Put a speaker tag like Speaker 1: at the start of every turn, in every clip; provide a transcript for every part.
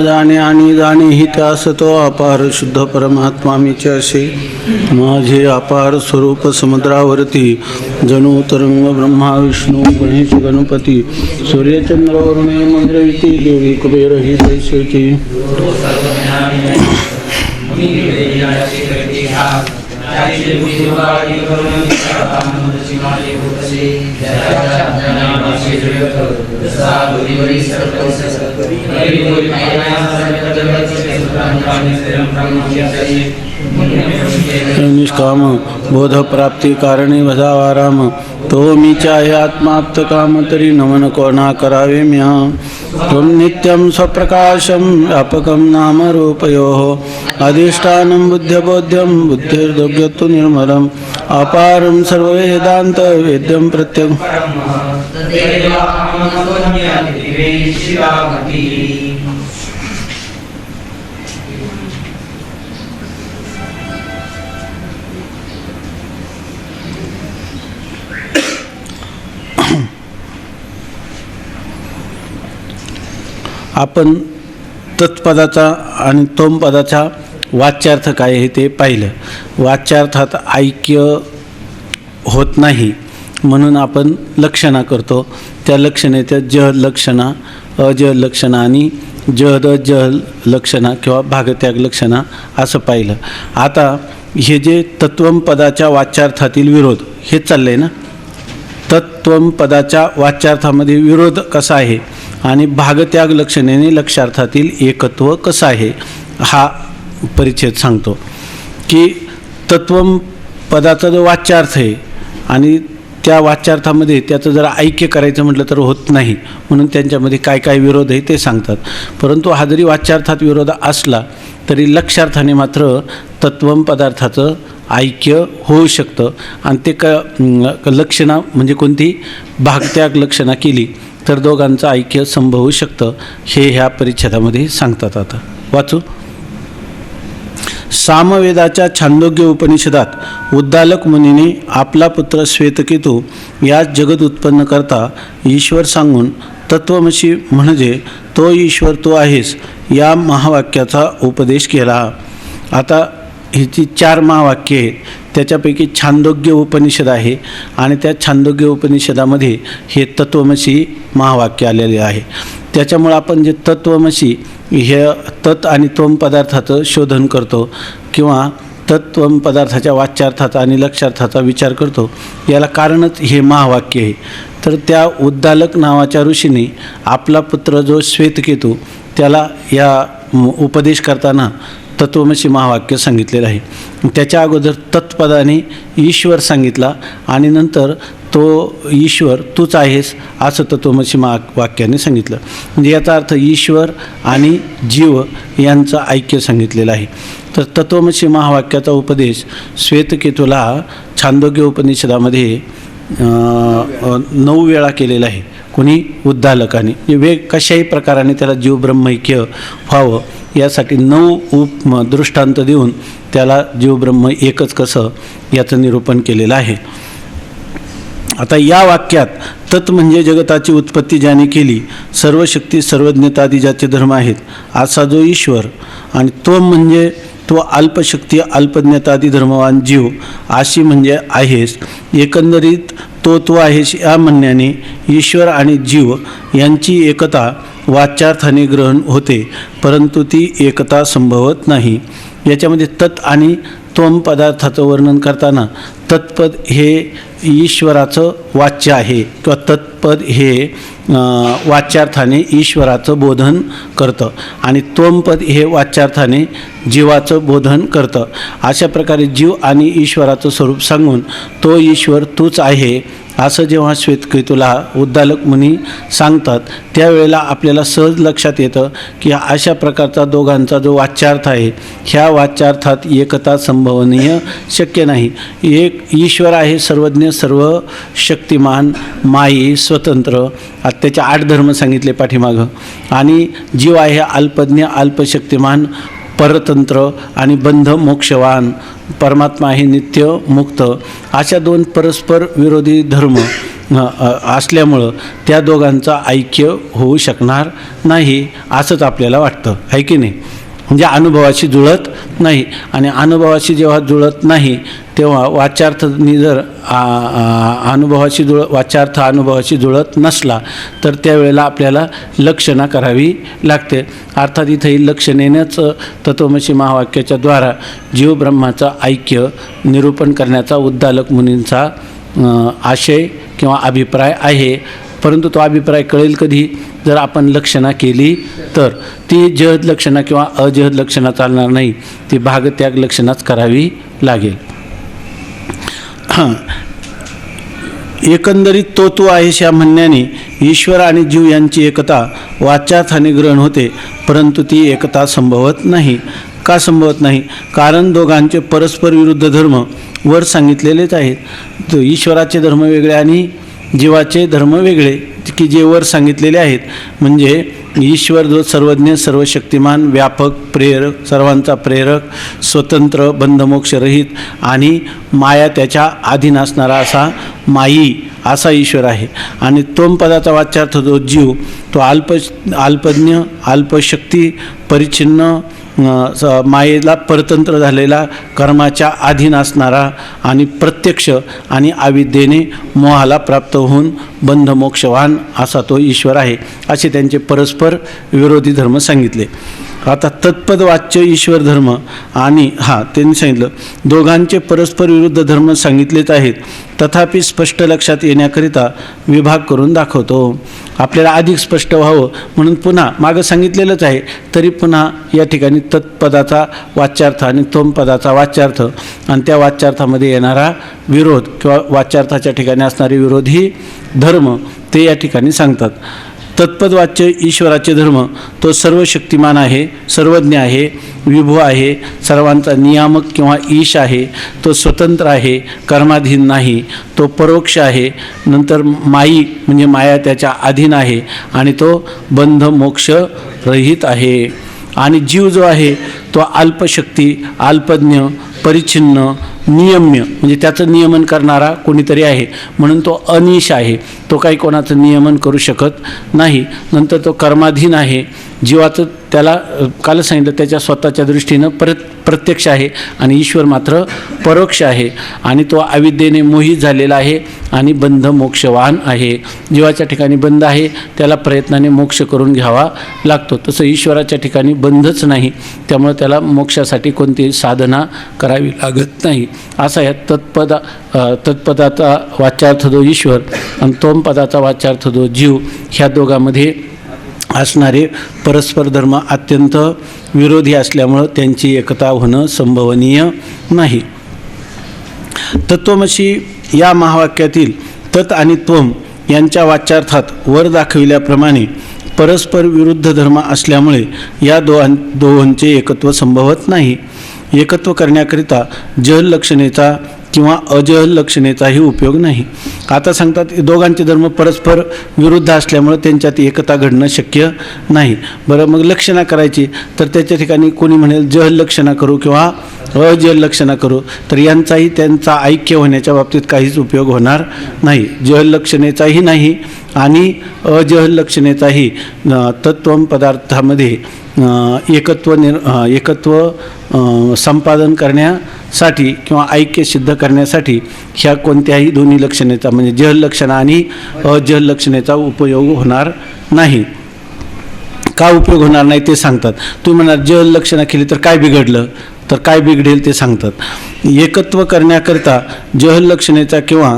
Speaker 1: जाणे आणि जाणेही त्यास तो अपार शुद्ध परमात्मा मीच असे. माझे अपार स्वरूप समुद्रावरती जणू तरंग ब्रह्मा विष्णू गणेश गणपती सूर्यचंद्र वरुणे मंद्रविती देवी कुबेर ही जैसेची. निष्काम बोध प्राप्ती कारणे भजावाराम तो मी चाहे आत्माप्त काम तरी नमन कोणा करावे म्या. त्वं नित्यं स्वप्रकाशं व्यापकं नामरूपयोः अधिष्ठानं बुद्ध्यबोध्यं बुद्धिर्दोग्यत्तु निर्मलम् अपारं सर्ववेदान्त वेद्यं प्रत्यं. आपण तत्पदाचा आणि तोम पदाचा वाच्यार्थ काय आहे ते पाहिलं. वाच्यार्थात ऐक्य होत नाही म्हणून आपण लक्षणा करतो. त्या लक्षणेच्या जह लक्षणा अजह लक्षणा आणि जहद जह लक्षणा किंवा भागत्याग लक्षणा असं पाहिलं. आता हे जे तत्वम पदाच्या वाच्यार्थातील विरोध हे चाललं आहे ना. तत्वम पदाच्या वाच्यार्थामध्ये विरोध कसा आहे आणि भागत्याग लक्षणेने लक्षार्थातील एकत्व कसं आहे हा परिच्छेद सांगतो. की तत्वम पदाचा जो वाच्यार्थ आहे आणि त्या वाच्यार्थामध्ये त्याचं जरा ऐक्य करायचं म्हटलं तर होत नाही म्हणून त्यांच्यामध्ये काय काय विरोध आहे ते सांगतात. परंतु हा जरी वाच्यार्थात विरोध असला तरी लक्षार्थाने मात्र तत्वम पदार्थाचं ऐक्य होऊ शकतं आणि ते लक्षणा म्हणजे कोणती भागत्याग लक्षणा केली तर दोघांचं ऐक्य संभवू शकतं हे ह्या परिच्छेदामध्ये सांगतात. आता वाचू. सामवेदाच्या छांदोग्य उपनिषदात उद्दालक मुनीने आपला पुत्र श्वेतकेतू याच जगत उत्पन्न करता ईश्वर सांगून तत्वमसी म्हणजे तो ईश्वर तो आहेस या महावाक्याचा उपदेश केला. आता ह्याची 4 महावाक्ये आहेत. त्याच्यापैकी छांदोग्य उपनिषद आहे आणि त्या छांदोग्य उपनिषदामध्ये हे तत्वमसी महावाक्य आलेले आहे. त्याच्यामुळं आपण जे तत्वमसी हे तत् आणि त्वम पदार्थाचं शोधन करतो किंवा तत्वम पदार्थाच्या वाच्यार्थाचा आणि लक्षार्थाचा विचार करतो याला कारणच हे महावाक्य आहे. तर त्या उद्दालक नावाच्या ऋषीने आपला पुत्र जो श्वेतकेतू त्याला या उपदेश करताना तत्वमसी महावाक्य सांगितलेलं आहे. त्याच्या अगोदर तत्पदाने ईश्वर सांगितला आणि नंतर तो ईश्वर तूच आहेस असं तत्वमसी महावाक्याने सांगितलं. म्हणजे याचा अर्थ ईश्वर आणि जीव यांचं ऐक्य सांगितलेलं आहे. तर तत्वमसी महावाक्याचा उपदेश श्वेतकेतूला छांदोग्य उपनिषदामध्ये 9 वेळा केलेला आहे. कोणी उद्दालकाने कशाही प्रकाराने त्याला जीव ब्रह्मैक्य व्हावं यासाठी 9 दृष्टांत देऊन त्याला जीव ब्रह्म एकच कसं याचं निरूपण केलेलं आहे. आता या वाक्यात तत् म्हणजे जगताची उत्पत्ती ज्याने केली सर्व शक्ती सर्वज्ञतादी ज्याचे धर्म आहेत असा जो ईश्वर आणि तो म्हणजे तो अल्पशक्ती अल्पज्ञतादी धर्मवान जीव अशी म्हणजे आहेस. एकंदरीत तो आहेस या म्हणण्याने ईश्वर आणि जीव यांची एकता वाच्यार्थाने ग्रहण होते परंतु ती एकता संभवत नाही. याच्यामध्ये तत् आणि त्वम पदार्थाचं वर्णन करताना तत्पद हे ईश्वराचं वाच्य आहे किंवा तत्पद हे वाच्यार्थाने ईश्वराचं बोधन करतं आणि त्वमपद हे वाच्यार्थाने जीवाचं बोधन करतं. अशा प्रकारे जीव आणि ईश्वराचं स्वरूप सांगून तो ईश्वर तूच आहे असं जेव्हा श्वेतकेतूला उद्दालक मुनी सांगतात त्यावेळेला आपल्याला सहज लक्षात येतं की अशा प्रकारचा दोघांचा जो वाच्यार्थ आहे ह्या वाच्यार्थात एकता संभवनीय शक्य नाही. एक ईश्वर आहे सर्वज्ञ सर्व शक्तिमान माई स्वतंत्र त्याचे 8 धर्म सांगितले पाठीमागं आणि जीव आहे अल्पज्ञ अल्पशक्तिमान परतंत्र आणि बंध मोक्षवान, परमात्मा आहे नित्य मुक्त, अशा दोन परस्पर विरोधी धर्म असल्यामुळं त्या दोघांचं ऐक्य होऊ शकणार नाही असंच आपल्याला वाटतं, आहे की नाही? म्हणजे अनुभवाशी जुळत नाही, आणि अनुभवाशी जेव्हा जुळत नाही तेव्हा वाच्यार्थ अनुभवाशी जुळत नसला तर त्यावेळेला आपल्याला लक्षणा करावी लागते. अर्थात इथं ही लक्षणेनंच तत्वमसी महावाक्याच्या द्वारा जीव ब्रह्माचं ऐक्य निरूपण करण्याचा उद्दालक मुनींचा आशय किंवा अभिप्राय आहे. परंतु तो अभिप्राय कळेल कधी? जर आपण लक्षणा केली तर. ती जहद लक्षणा किंवा अजहद लक्षणा चालणार नाही, ती भागत्याग लक्षणाच करावी लागेल. एकंदरीत तो आहेस या म्हणण्याने ईश्वर आणि जीव यांची एकता वाच्यार्थाने ग्रहण होते, परंतु ती एकता संभवत नाही. का संभवत नाही? कारण दोघांचे परस्पर विरुद्ध धर्म वर सांगितलेलेच आहेत. ईश्वराचे धर्म वेगळे आणि जीवाचे धर्म वेगळे, की जे वर सांगितलेले आहेत. म्हणजे ईश्वर जो सर्वज्ञ, सर्वशक्तिमान, व्यापक, प्रेरक, सर्वांचा प्रेरक, स्वतंत्र, बंधमोक्षरहित आणि माया त्याच्या अधीन असणारा असा मायी असा ईश्वर आहे. आणि तोम पदाचा वाच्यार्थ जो जीव, तो अल्पज्ञ, अल्पशक्ती, परिच्छिन्न, मायेला परतंत्र झालेला, कर्माच्या अधीन असणारा आणि प्रत्यक्ष आणि अविद्येने मोहाला प्राप्त होऊन बंधमोक्षवान असा तो ईश्वर आहे. असे त्यांचे परस्पर विरोधी धर्म सांगितले. आता तत्पद वाच्य ईश्वर धर्म आणि त्यांनी सांगितलं दोघांचे परस्पर विरुद्ध धर्म सांगितलेच आहेत, तथापि स्पष्ट लक्षात येण्याकरिता विभाग करून दाखवतो. आपल्याला अधिक स्पष्ट व्हावं म्हणून पुन्हा मागं सांगितलेलंच आहे, तरी पुन्हा या ठिकाणी तत्पदाचा वाच्यार्थ आणि तोम पदाचा वाच्यार्थ आणि त्या वाच्यार्थामध्ये येणारा विरोध किंवा वाच्यार्थाच्या ठिकाणी असणारे विरोधी धर्म ते या ठिकाणी सांगतात. तत्पदवाच्य ईश्वराचे धर्म, तो सर्व शक्तिमान आहे, सर्वज्ञ आहे, विभू आहे, सर्वांचा नियामक किंवा ईश आहे, तो स्वतंत्र आहे, कर्माधीन नाही, तो परोक्ष आहे, नंतर माई म्हणजे माया त्याच्या अधीन आहे आणि तो बंध मोक्ष रहित आहे. आणि जीव जो आहे तो अल्पशक्ती, अल्पज्ञ, परिच्छिन्न, नियम्य म्हणजे त्याचं नियमन करणारा कोणीतरी आहे, म्हणून तो अनिश आहे, तो काही कोणाचं नियमन करू शकत नाही. नंतर तो कर्माधीन आहे, जीवाचं त्याला काल सांगितलं त्याच्या स्वतःच्या दृष्टीनं प्रत्यक्ष आहे आणि ईश्वर मात्र परोक्ष आहे. आणि तो अविद्येने मोहित झालेला आहे आणि बंध मोक्षवान आहे. जीवाच्या ठिकाणी बंध आहे, त्याला प्रयत्नाने मोक्ष करून घ्यावा लागतो. तसं ईश्वराच्या ठिकाणी बंधच नाही, त्यामुळे त्याला मोक्षासाठी कोणतीही साधना करावी लागत नाही. असा या तत्पदाचा वाच्यार्थ जो ईश्वर आणि तोम पदाचा वाच्यार्थ जो जीव, ह्या दोघांमध्ये असणारे परस्पर धर्म अत्यंत विरोधी असल्यामुळं त्यांची एकता होणं संभवनीय नाही. तत्वमसी या महावाक्यातील तत् आणि त्वम यांच्या वाच्यार्थात वर दाखविल्याप्रमाणे परस्पर विरुद्ध धर्म असल्यामुळे या दोहोंचे एकत्व संभवत नाही. एकत्व करण्याकरिता जहल लक्षणेचा किंवा अजहल लक्षणेचाही उपयोग नाही. आता सांगतात दोघांचे धर्म परस्पर विरुद्ध असल्यामुळे त्यांच्यात एकता घडणं शक्य नाही. बरं, मग लक्षणा करायची तर त्याच्या ठिकाणी कोणी म्हणेल जहल लक्षणा करू किंवा अजहल लक्षणा करू, तर यांचाही त्यांचा ऐक्य होण्याच्या बाबतीत काहीच उपयोग होणार नाही. जहल लक्षणेचाही नाही आणि अजहल लक्षणेचाही तत्वम पदार्थामध्ये एकत्व संपादन करण्यासाठी किंवा ऐक्य सिद्ध करण्यासाठी ह्या कोणत्याही दोन्ही लक्षणेचा म्हणजे जहल लक्षणा आणि अजहल लक्षणेचा उपयोग होणार नाही. का उपयोग होणार नाही ते सांगतात. तुम्ही म्हणाल जहल लक्षणा केली तर काय बिघडलं, तर काय बिघडेल ते सांगतात. एकत्व करण्याकरिता जहल लक्षणेचा किंवा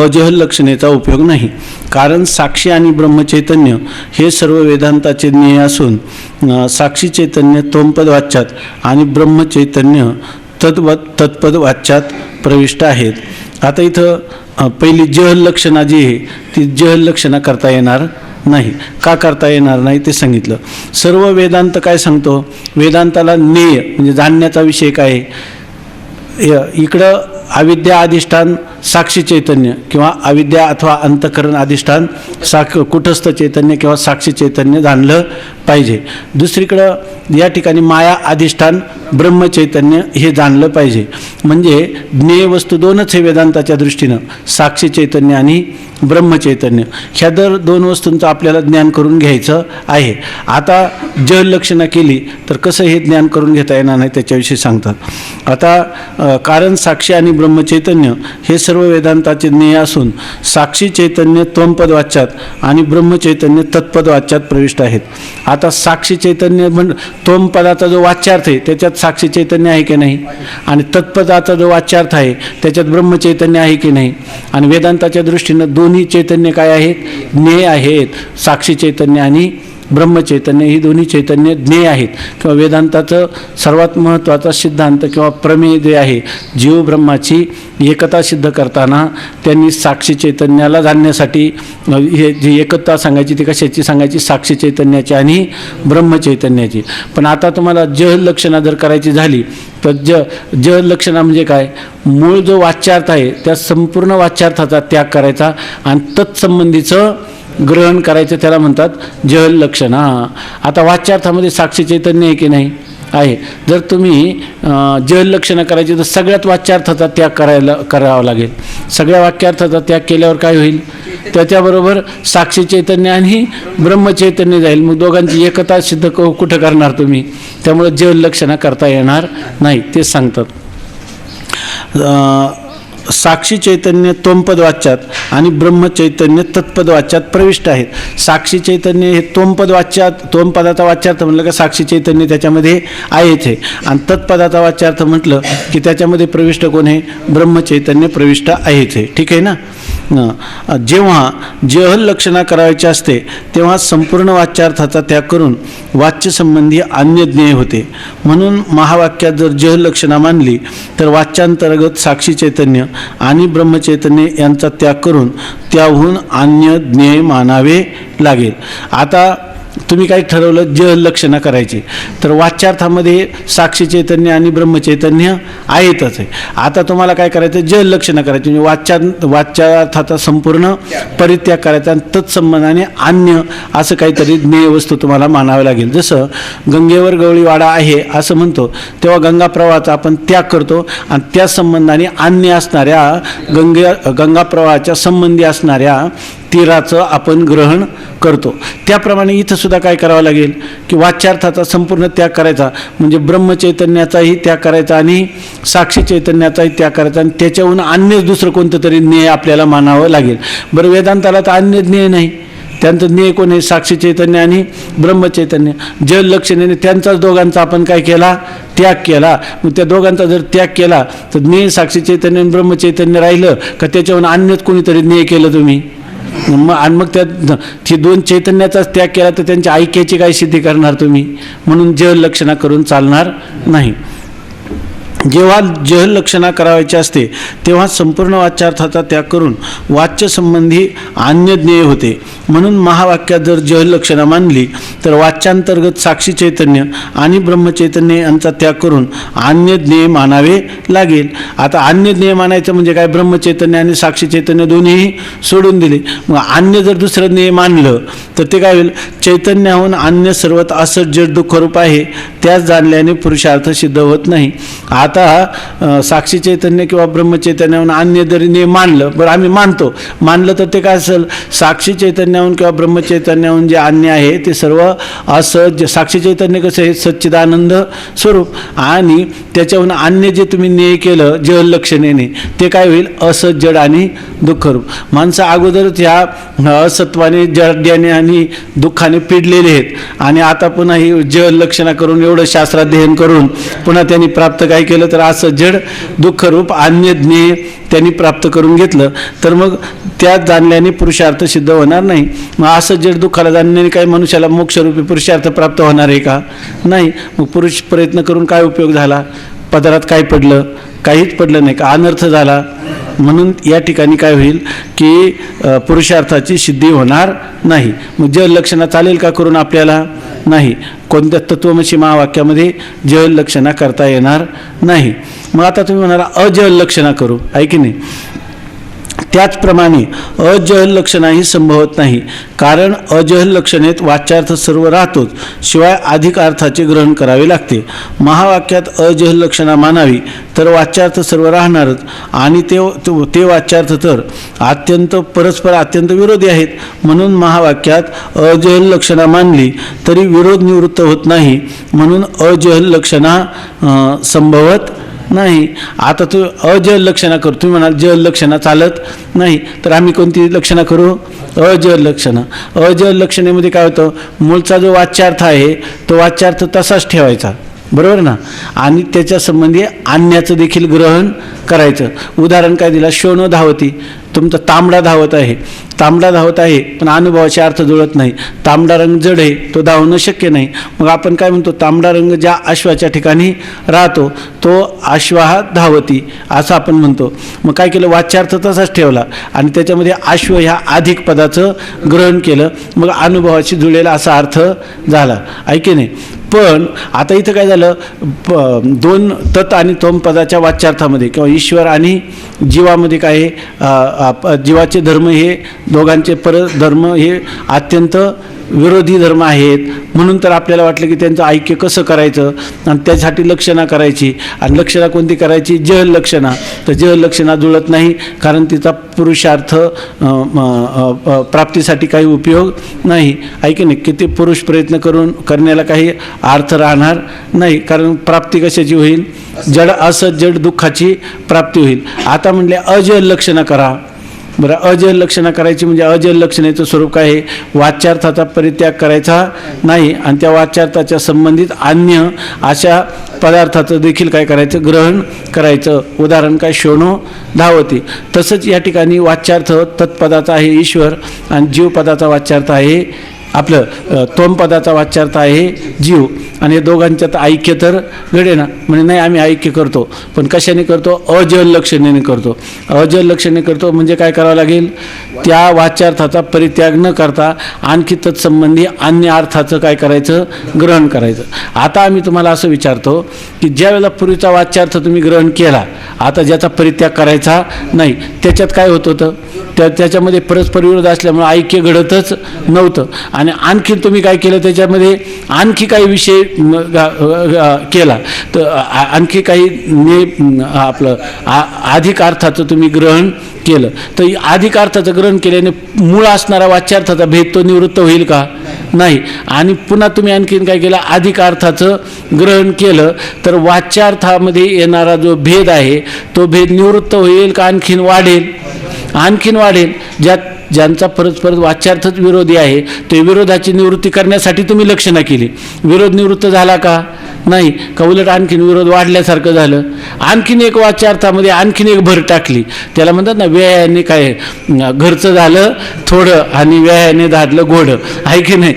Speaker 1: अजहल लक्षणेचा उपयोग नाही. कारण साक्षी आणि ब्रह्मचैतन्य हे सर्व वेदांताचे ज्ञेय असून साक्षी चैतन्य तोमपद वाच्यात आणि ब्रह्मचैतन्य तत्पद वाच्यात प्रविष्ट आहेत. आता इथं पहिली जहल लक्षणा जी आहे ती जहल लक्षणा करता येणार नाही. का करता येणार नाही ते सांगितलं. सर्व वेदांत काय सांगतो, वेदांताला ज्ञेय म्हणजे जाणण्याचा विषय काय आहे. इकडं अविद्या अधिष्ठान साक्षी चैतन्य किंवा अविद्या अथवा अंतःकरण अधिष्ठान कुटस्थ चैतन्य किंवा साक्षी चैतन्य जाणलं पाहिजे. दुसरीकडं या ठिकाणी माया अधिष्ठान ब्रह्मचैतन्य हे जाणलं पाहिजे. म्हणजे ज्ञेय वस्तू दोनच हे वेदांताच्या दृष्टीनं, साक्षी चैतन्य आणि ब्रह्मचैतन्य. ह्या दोन वस्तूंचं आपल्याला ज्ञान करून घ्यायचं आहे. आता जल लक्षणा केली तर कसं हे ज्ञान करून घेता येणार नाही त्याच्याविषयी सांगतात. आता कारण साक्षी आणि ब्रह्मचैतन्य हे सर्व वेदांताचे ज्ञेय असून साक्षी चैतन्य त्वमपद वाच्यात आणि ब्रह्मचैतन्य तत्पद वाच्यात प्रविष्ट आहेत. आता साक्षी चैतन्य त्वमपदाचा जो वाच्यार्थ आहे त्याच्यात साक्षी चैतन्य आहे की नाही, आणि तत्पदाचा जो वाच्यार्थ आहे त्याच्यात ब्रह्मचैतन्य आहे की नाही. आणि वेदांताच्या दृष्टीनं दोन्ही चैतन्य काय आहेत, ज्ञेय आहेत. साक्षी चैतन्य आणि ब्रह्मचैतन्य ही दोन्ही चैतन्य ज्ञेय आहेत. किंवा वेदांताचं सर्वात महत्त्वाचा सिद्धांत किंवा प्रमेय जे आहे, जीव ब्रह्माची एकता सिद्ध करताना त्यांनी साक्षी चैतन्याला जाणण्यासाठी हे जी एकता सांगायची ती कशाची सांगायची, साक्षी चैतन्याची आणि ब्रह्मचैतन्याची. पण आता तुम्हाला जह लक्षणा जर करायची झाली तर जह लक्षणा म्हणजे काय, मूळ जो वाच्यार्थ आहे त्या संपूर्ण वाच्यार्थाचा त्याग करायचा आणि तत्संबंधीचं ग्रहण करायचं, त्याला म्हणतात जल लक्षणा. आता वाच्यार्थामध्ये साक्षी चैतन्य आहे की नाही, आहे. जर तुम्ही जल लक्षणा करायची तर सगळ्यात वाच्यार्थाचा त्याग करावा लागेल. सगळ्या वाक्यार्थाचा त्याग केल्यावर काय होईल, त्याच्याबरोबर साक्षी चैतन्य आणि ब्रह्मचैतन्य जाईल. मग दोघांची एकता सिद्ध कुठं करणार तुम्ही, त्यामुळे जल लक्षणा करता येणार नाही, तेच सांगतात. साक्षी चैतन्य त्वमपद वाच्यात आणि ब्रह्मचैतन्य तत्पद वाच्यात प्रविष्ट आहेत. साक्षी चैतन्य हे त्वमपद वाच्यात, त्वमपदाचा वाच्यार्थ म्हटलं का साक्षी चैतन्य त्याच्यामध्ये आहेच आहे. आणि तत्पदाचा वाच्यार्थ म्हटलं की त्याच्यामध्ये प्रविष्ट कोण आहे, ब्रह्मचैतन्य प्रविष्ट आहेच आहे. ठीक आहे ना. जेव्हा जह लक्षणा करायची असते तेव्हा संपूर्ण वाच्यार्थाचा त्याग करून वाच्यसंबंधी अन्य ज्ञेय होते. म्हणून महावाक्यात जर जह लक्षणा मानली तर वाच्यान्तर्गत साक्षी चैतन्य आणि ब्रह्मचैतन्य यांचा त्याग करून त्याहून अन्य ज्ञेय मानावे लागेल. आता तुम्ही काही ठरवलं जह लक्षणा करायची तर वाच्यार्थामध्ये साक्षी चैतन्य आणि ब्रह्मचैतन्य आहेतच आहे. आता तुम्हाला काय करायचं, जह लक्षणा करायची म्हणजे वाच्यार्थाचा संपूर्ण परित्याग करायचा आणि तत्संबंधाने अन्य असं काहीतरी ज्ञेय वस्तू तुम्हाला मानावं लागेल. जसं गंगेवर गवळीवाडा आहे असं म्हणतो तेव्हा गंगा प्रवाहाचा आपण त्याग करतो आणि त्या संबंधाने अन्य असणाऱ्या गंगा प्रवाहाच्या संबंधी असणाऱ्या तीराचं आपण ग्रहण करतो. त्याप्रमाणे इथं सुद्धा काय करावं लागेल की वाच्यार्थाचा संपूर्ण त्याग करायचा म्हणजे ब्रह्मचैतन्याचाही त्याग करायचा आणि साक्षी चैतन्याचाही त्याग करायचा आणि त्याच्याहून अन्य दुसरं कोणतं तरी ज्ञेय आपल्याला मानावं लागेल. बरं, वेदांताला तर अन्य ज्ञेय नाही, त्यांचं ज्ञेय कोण आहे, साक्षी चैतन्य आणि ब्रह्मचैतन्य. जल लक्षणेने त्यांचाच दोघांचा आपण काय केला, त्याग केला. मग त्या दोघांचा जर त्याग केला तर ज्ञेय साक्षी चैतन्य आणि ब्रह्मचैतन्य राहिलं का त्याच्याहून अन्यच कोणीतरी ज्ञेय केलं तुम्ही. आणि मग त्या दोन चैतन्याचाच त्याग केला तर त्यांच्या ऐक्याची काय सिद्धी करणार तुम्ही. म्हणून जह लक्षणा करून चालणार नाही. जेव्हा जह लक्षणा करावायची असते तेव्हा संपूर्ण वाच्यार्थाचा त्याग करून वाच्यसंबंधी अन्य ज्ञेय होते. म्हणून महावाक्यात जर जह लक्षणा मानली तर वाच्यान्तर्गत साक्षी चैतन्य आणि ब्रह्मचैतन्य यांचा त्याग करून अन्य ज्ञेय मानावे लागेल. आता अन्य ज्ञेय मानायचं म्हणजे काय, ब्रह्मचैतन्य आणि साक्षी चैतन्य दोन्ही सोडून दिले. मग अन्य जर दुसरं ज्ञेय मानलं तर ते काय होईल, चैतन्याहून अन्य सर्वत असं जड दुःखरूप आहे त्याच जाणल्याने पुरुषार्थ सिद्ध होत नाही. आता साक्षी चैतन्य किंवा ब्रह्मचैतन्याहून अन्य जरी ने मानलं, बरं आम्ही मानलं तर ते काय असेल, साक्षी चैतन्याहून किंवा ब्रह्मचैतन्याहून जे अन्य आहे ते सर्व असं, साक्षी चैतन्य कसं आहे सच्चिदानंद स्वरूप आणि त्याच्याहून अन्य जे तुम्ही ज्ञेय केलं जह लक्षणेने ते काय होईल, असत जड आणि दुःखरूप. माणसं अगोदरच ह्या असत्वाने जड्याने आणि दुःखाने पिडलेले आहेत आणि आता पुन्हा ही जह लक्षणा करून एवढं शास्त्राध्ययन करून पुन्हा त्यांनी प्राप्त काय केलं तर असं जड दुःखरूप अन्य ज्ञेय त्यांनी प्राप्त करून घेतलं तर मग त्या जाणल्याने पुरुषार्थ सिद्ध होणार नाही. मग असं जड दुःखाला जाणल्याने काही मनुष्याला मोक्षरूपी पुरुषार्थ प्राप्त होणार आहे का, नाही. मग पुरुष प्रयत्न करून काय उपयोग झाला, पदरात काय पडलं, काहीच पडलं नाही का, अनर्थ झाला, म्हणून या ठिकाणी काय होईल की पुरुषार्थाची सिद्धी होणार नाही. मग जल लक्षणा चालेल का करून आपल्याला? नाही. कोणत्या तत्वमसी महावाक्यामध्ये जल लक्षणा करता येणार नाही. मग आता तुम्ही म्हणाला अजल लक्षणा करू, आहे की नाही? त्याचप्रमाणे अजहल लक्षणा ही संभवत नाही, कारण अजहल लक्षणेत वाच्यार्थ सर्व राहतोच, शिवाय अधिक अर्थाचे ग्रहण करावे लागते. महावाक्यात अजहल लक्षणा मानावी तर वाच्यार्थ सर्व राहणारच, आणि ते वाच्यार्थ तर परस्पर अत्यंत विरोधी आहेत. म्हणून महावाक्यात अजहल लक्षणा मानली तरी विरोध निवृत्त होत नाही, म्हणून अजहल लक्षणा संभवत नाही. आता तू अजल लक्षणा करू, तुम्ही म्हणाल जल लक्षणा चालत नाही, तर आम्ही कोणती लक्षणा करू? अजल लक्षणा. अजल लक्षणेमध्ये काय होतं, मूळचा जो वाच्यार्थ आहे तो वाच्यार्थ तसाच ठेवायचा, बरोबर ना, आणि त्याच्या संबंधी आणण्याचं देखील ग्रहण करायचं. उदाहरण काय दिला? शोनो धावती, तुमचा तांबडा धावत आहे पण अनुभवाचे अर्थ जुळत नाही. तांबडा रंग जड आहे, तो धावणं शक्य नाही. मग आपण काय म्हणतो? तांबडा रंग ज्या अश्वाच्या ठिकाणी राहतो तो अश्वा धावती असं आपण म्हणतो. मग काय केलं? वाच्यार्थ तसाच ठेवला आणि त्याच्यामध्ये अश्व ह्या अधिक पदाचं ग्रहण केलं, मग अनुभवाशी जुळलेला असा अर्थ झाला, आहे की नाही? पण आता इथं काय झालं, दोन तत् आणि तोम पदाच्या वाच्यार्थामध्ये किंवा ईश्वर आणि जीवामध्ये काय आहे, जीवाचे धर्म हे दोघांचे परधर्म हे अत्यंत विरोधी धर्म आहेत. म्हणून तर आपल्याला वाटलं की त्यांचं ऐक्य कसं करायचं आणि त्यासाठी लक्षणा करायची, आणि लक्षणा कोणती करायची? जहल लक्षणा. तर जहल लक्षणा जुळत नाही, कारण तिचा पुरुषार्थ प्राप्तीसाठी काही उपयोग नाही, आहे की नाही? किती पुरुष प्रयत्न करण्याला काही अर्थ राहणार नाही, कारण प्राप्ती कशाची होईल? जड असत जड दुःखाची प्राप्ती होईल. आता म्हणले अजल लक्षणा करा. बरं, अजल लक्षणा करायची म्हणजे अजल लक्षणेचं स्वरूप काय आहे? वाच्यार्थाचा परित्याग करायचा नाही, आणि त्या वाच्यार्थाच्या संबंधित अन्य अशा पदार्थाचं देखील काय करायचं? ग्रहण करायचं. उदाहरण काय? शोनो धावती. तसंच या ठिकाणी वाच्यार्थ तत्पदाचा आहे ईश्वर, आणि जीव पदाचा वाच्यार्थ आहे आपलं तोम पदाचा वाच्यार्थ आहे जीव, आणि या दोघांच्यात ऐक्य तर घडे ना. म्हणजे नाही, आम्ही ऐक्य करतो, पण कशाने करतो? अजल लक्षणेने करतो. अजल लक्षणे करतो म्हणजे काय करावं लागेल? त्या वाच्यार्थाचा परित्याग न करता आणखी तत्संबंधी अन्य अर्थाचं काय करायचं? ग्रहण करायचं. आता आम्ही तुम्हाला असं विचारतो की ज्या वेळेला पूर्वीचा वाच्यार्थ तुम्ही ग्रहण केला, आता ज्याचा परित्याग करायचा नाही, त्याच्यात काय होत होतं? त्याच्यामध्ये परस्पर विरोध असल्यामुळे ऐक्य घडतच नव्हतं, आणि आणखी तुम्ही काय केलं? त्याच्यामध्ये आणखी काही विषय केला, तर आणखी काही आपलं अधिक अर्थाचं तुम्ही ग्रहण केलं, तर अधिक अर्थाचं ग्रहण केल्याने मूळ असणारा वाच्यार्थाचा भेद तो निवृत्त होईल का? नाही. आणि पुन्हा तुम्ही आणखीन काय केलं? अधिक अर्थाचं ग्रहण केलं, तर वाच्यार्थामध्ये येणारा जो भेद आहे तो भेद निवृत्त होईल का आणखीन वाढेल? आणखीन वाढेल. ज्यांचा परस्पर वाच्यार्थच विरोधी आहे, ते विरोधाची निवृत्ती करण्यासाठी तुम्ही लक्षणा केली. विरोध निवृत्त झाला का? नाही. का उलट आणखीन विरोध वाढल्यासारखं झालं? आणखीन एक वाच्यार्थामध्ये आणखीन एक भर टाकली. त्याला म्हणतात ना, व्यायाने काय घरचं झालं थोडं आणि व्यायाने धाडलं गोडं, आहे की नाही?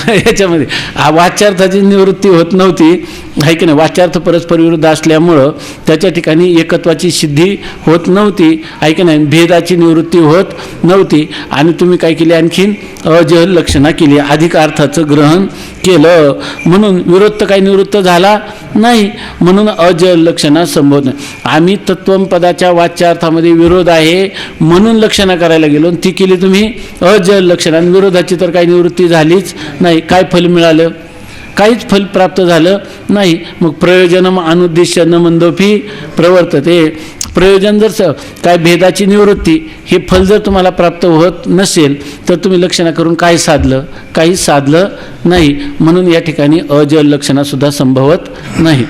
Speaker 1: याच्यामध्ये वाच्यार्थाची निवृत्ती होत नव्हती, आहे की नाही? वाच्यार्थ परस्पर विरुद्ध असल्यामुळं त्याच्या ठिकाणी एकत्वाची सिद्धी होत नव्हती, आहे की नाही? भेदाची निवृत्ती होत नव्हती, आणि तुम्ही काय केले? आणखीन अजहल लक्षणा केली, अधिक अर्थाचं ग्रहण केलं. म्हणून विरोध तर काही निवृत्त झाला नाही, म्हणून अजहल लक्षणा संभवत नाही. आम्ही तत्वम पदाच्या वाच्यार्थामध्ये विरोध आहे म्हणून लक्षणा करायला गेलो, आणि ती केली तुम्ही अजहल लक्षणा, आणि विरोधाची तर काही निवृत्ती झालीच नाही. काय फल मिळालं? काहीच फल प्राप्त झालं नाही. मग प्रयोजनम अनुद्दिश्य न मंदोपी प्रवर्तते. प्रयोजन जर काय भेदाची निवृत्ती हे फल जर तुम्हाला प्राप्त होत नसेल, तर तुम्ही लक्षणा करून काय साधलं? काहीच साधलं नाही. म्हणून या ठिकाणी अजल लक्षणासुद्धा संभवत नाही.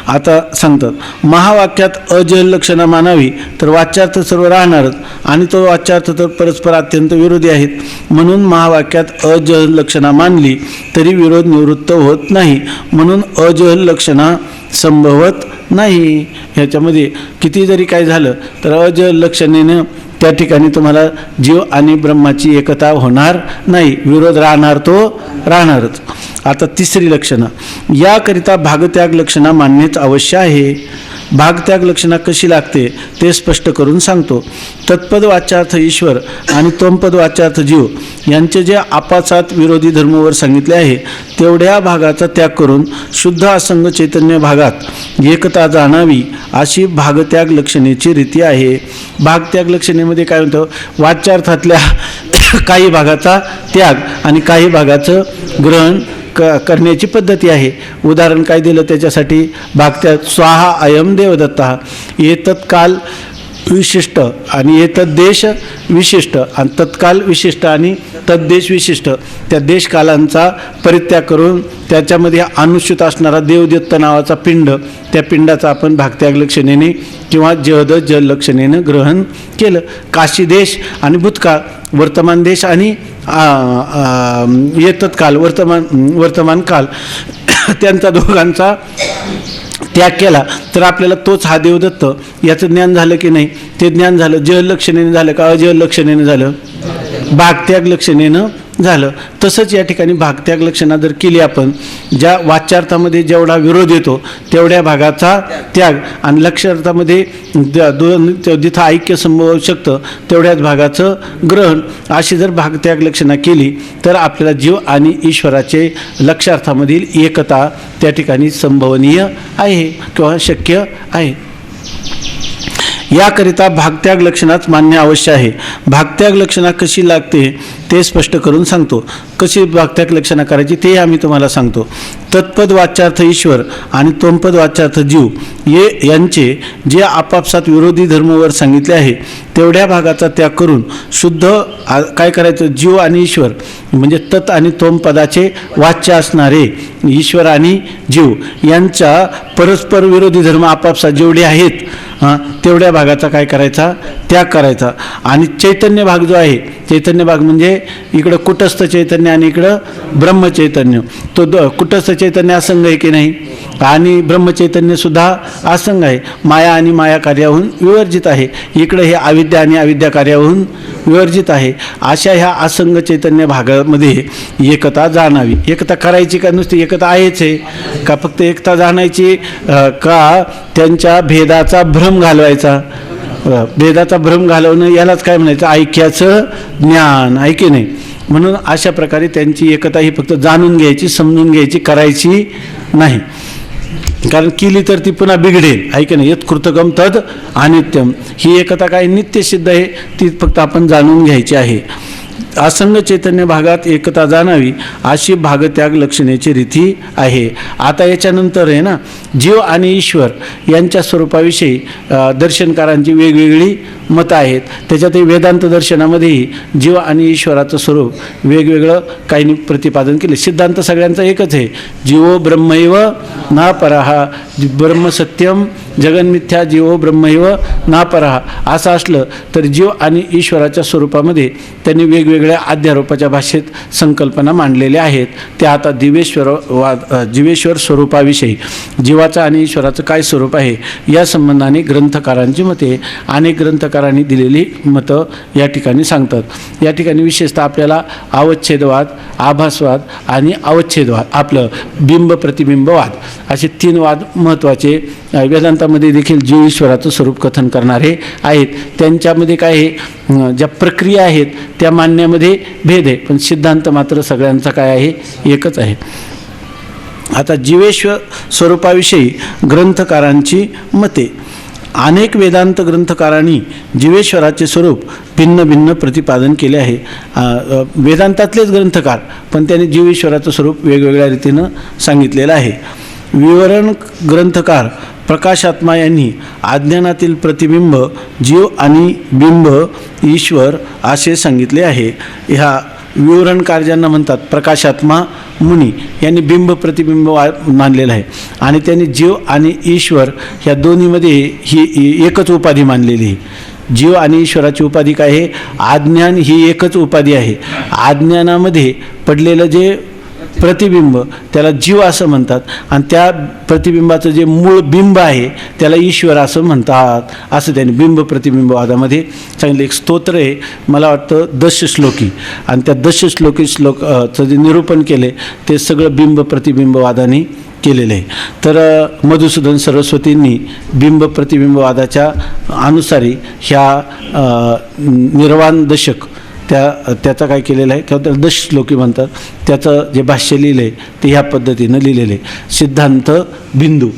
Speaker 1: आता सांगतात, महावाक्यात अजल लक्षणा मानावी तर वाच्यार्थ सर्व राहणारच, आणि तो वाच्यार्थ तर परस्पर अत्यंत विरोधी आहेत. म्हणून महावाक्यात अजल लक्षणा मानली तरी विरोध निवृत्त होत नाही, म्हणून अजल लक्षणा संभवत नाही. ह्याच्यामध्ये किती जरी काय झालं तर अजल लक्षणेनं त्या ठिकाणी तुम्हाला जीव आणि ब्रह्माची एकता होणार नाही, विरोध राहणार तो राहणारच. आता तिसरी लक्षणं, याकरिता भागत्याग लक्षणा मानणेच अवश्य आहे. भागत्याग लक्षणा कशी लागते ते स्पष्ट करून सांगतो. तत्पद वाच्यार्थ ईश्वर आणि तोमपद वाच्यार्थ जीव यांचे जे आपासात विरोधी धर्मावर सांगितले आहे तेवढ्या भागाचा त्याग करून शुद्ध असंग चैतन्य भागात एकता जाणावी अशी भागत्याग लक्षणेची रीती आहे. भागत्याग लक्षणेमध्ये काय होतं, वाच्यार्थातल्या काही भागाचा त्याग आणि काही भागाचं ग्रहण करण्याची पद्धती आहे. उदाहरण काय दिलं त्याच्यासाठी, भागत्याग स्वाहा अयम देवदत्ता, एतत् काल विशिष्ट आणि एतद्देश विशिष्ट आणि तत्काल विशिष्ट आणि तद्देश विशिष्ट, त्या देशकालांचा परित्याग करून त्याच्यामध्ये अनुष्ठित असणारा देवदत्त नावाचा पिंड, त्या पिंडाचा आपण भागत्याग लक्षणेने किंवा जहद जल लक्षणेनं ग्रहण केलं. काशी देश आणि भूतकाळ, वर्तमान देश आणि एतत्काल वर्तमान काल त्यांचा दोघांचा त्याग केला तर आपल्याला तोच हा देवदत्त याचं ज्ञान झालं की नाही, ते ज्ञान झालं. जल लक्षणेने झालं का अजल लक्षणेने झालं, भागत्याग लक्षणेनं झालं. तसंच या ठिकाणी भागत्याग लक्षणा जर केली आपण, ज्या वाच्यार्थामध्ये जेवढा विरोध येतो तेवढ्या भागाचा त्याग आणि लक्षार्थामध्ये जिथं ऐक्य संभवू शकतं तेवढ्याच भागाचं ग्रहण, अशी जर भागत्याग लक्षणा केली तर आपल्याला जीव आणि ईश्वराचे लक्षार्थामधील एकता त्या ठिकाणी संभवनीय आहे किंवा शक्य आहे. याकरिता भागत्याग लक्षणाच मान्य अवश्य आहे. भागत्याग लक्षणा कशी लागते ते स्पष्ट करून सांगतो. कशी भागत्याग लक्षणा करायची ते आम्ही तुम्हाला सांगतो. तत्पद वाच्यार्थ ईश्वर आणि तोमपद वाच्यार्थ जीव यांचे जे आपापसात विरोधी धर्मावर सांगितले आहे तेवढ्या भागाचा त्याग करून शुद्ध काय करायचं, जीव आणि ईश्वर म्हणजे तत् आणि तोम पदाचे वाच्य असणारे ईश्वर आणि जीव यांचा परस्पर विरोधी धर्म आपापसात जेवढे आहेत तेवढ्या भागाचा काय करायचा, त्याग करायचा. आणि चैतन्य भाग जो आहे, चैतन्य भाग म्हणजे इकडं कुटस्थ चैतन्य आणि इकडं ब्रह्मचैतन्य, तो कुटस्थ चैतन्य असंग आहे की नाही आणि ब्रह्मचैतन्यसुद्धा असंग आहे. माया आणि माया कार्याहून विवर्जित आहे. इकडं हे अविद्या आणि अविद्या कार्याहून विवर्जित आहे. अशा ह्या असंग चैतन्य भागामध्ये एकता जाणावी. एकता करायची का नुसती एकता आहेच आहे का, फक्त एकता जाणायची का त्यांच्या भेदाचा भ्रम घालवायचा. भेदाचा भ्रम घालवणं यालाच काय म्हणायचं, ऐक्याचं ज्ञान आहे की नाही. म्हणून अशा प्रकारे त्यांची एकता ही फक्त जाणून घ्यायची, समजून घ्यायची, करायची नाही. कारण केली तर ती पुन्हा बिघडेल आहे की नाही. यत् कृतगम तद अनित्यम, ही एकता काय नित्य सिद्ध आहे, ती फक्त आपण जाणून घ्यायची आहे. असंग चैतन्य भागात एकता जाणावी अशी भागत्याग लक्षणेची रीती आहे. आता याच्यानंतर आहे ना, जीव आणि ईश्वर यांच्या स्वरूपाविषयी दर्शनकारांची वेगवेगळी मतं आहेत. त्याच्यातही वेदांत दर्शनामध्येही जीव आणि ईश्वराचं स्वरूप वेगवेगळं काहींनी प्रतिपादन केले. सिद्धांत सगळ्यांचा एकच आहे, जीवो ब्रह्मैव ना परहा, ब्रह्म सत्यम जगन्मिथ्या जीवो ब्रह्मैव ना परहा असं असलं तर जीव आणि ईश्वराच्या स्वरूपामध्ये त्यांनी वेगवेगळ्या अध्यारोपाच्या भाषेत संकल्पना मांडलेल्या आहेत. त्या आता जीवेश्वर स्वरूपाविषयी, जीवाचं आणि ईश्वराचं काय स्वरूप आहे या संबंधाने ग्रंथकारांची मते, अनेक ग्रंथकारांनी दिलेली मतं या ठिकाणी सांगतात. या ठिकाणी विशेषतः आपल्याला अवच्छेदवाद, आभासवाद आणि अवच्छेदवाद, आपलं बिंब प्रतिबिंबवाद असे 3 वाद महत्त्वाचे वेदांतामध्ये देखील जीव ईश्वराचं स्वरूप कथन करणारे आहेत. त्यांच्यामध्ये काय आहे, ज्या प्रक्रिया आहेत त्या मानण्यामध्ये भेद आहे, पण सिद्धांत मात्र सगळ्यांचा काय आहे, एकच आहे. आता जीवेश्वर स्वरूपाविषयी ग्रंथकारांची मते. अनेक वेदांत ग्रंथकारांनी जीवेश्वराचे स्वरूप भिन्न भिन्न प्रतिपादन केले आहे. वेदांतातलेच ग्रंथकार, पण त्यांनी जीवेश्वराचं स्वरूप वेगवेगळ्या रीतीनं सांगितलेलं आहे. विवरण ग्रंथकार प्रकाशात्मा यांनी अज्ञानातील प्रतिबिंब जीव आणि बिंब ईश्वर असे सांगितले आहे. ह्या विवरणकार ज्यांना म्हणतात प्रकाशात्मा मुनी यांनी बिंब प्रतिबिंब मानलेलं आहे आणि त्यांनी जीव आणि ईश्वर ह्या दोन्हीमध्ये ही एकच उपाधी मानलेली आहे. जीव आणि ईश्वराची उपाधी काय आहे, अज्ञान ही एकच उपाधी आहे. अज्ञानामध्ये पडलेलं जे प्रतिबिंब त्याला जीव असं म्हणतात आणि त्या प्रतिबिंबाचं जे मूळ बिंब आहे त्याला ईश्वर असं म्हणतात. असं त्यांनी बिंब प्रतिबिंबवादामध्ये सांगितलं. एक स्तोत्र आहे, मला वाटतं दशश्लोकी, आणि त्या दशश्लोकी श्लोकचं जे निरूपण केले ते सगळं बिंब प्रतिबिंबवादाने केलेलं आहे. तर मधुसूदन सरस्वतींनी बिंब प्रतिबिंबवादाच्या अनुसारी ह्या निर्वाण दशक त्याचा काय केलेलं आहे किंवा त्याला दशश्लोकी म्हणतात. त्याचं जे भाष्य लिहिलं आहे ते ह्या पद्धतीनं लिहिलेलं आहे. सिद्धांत बिंदू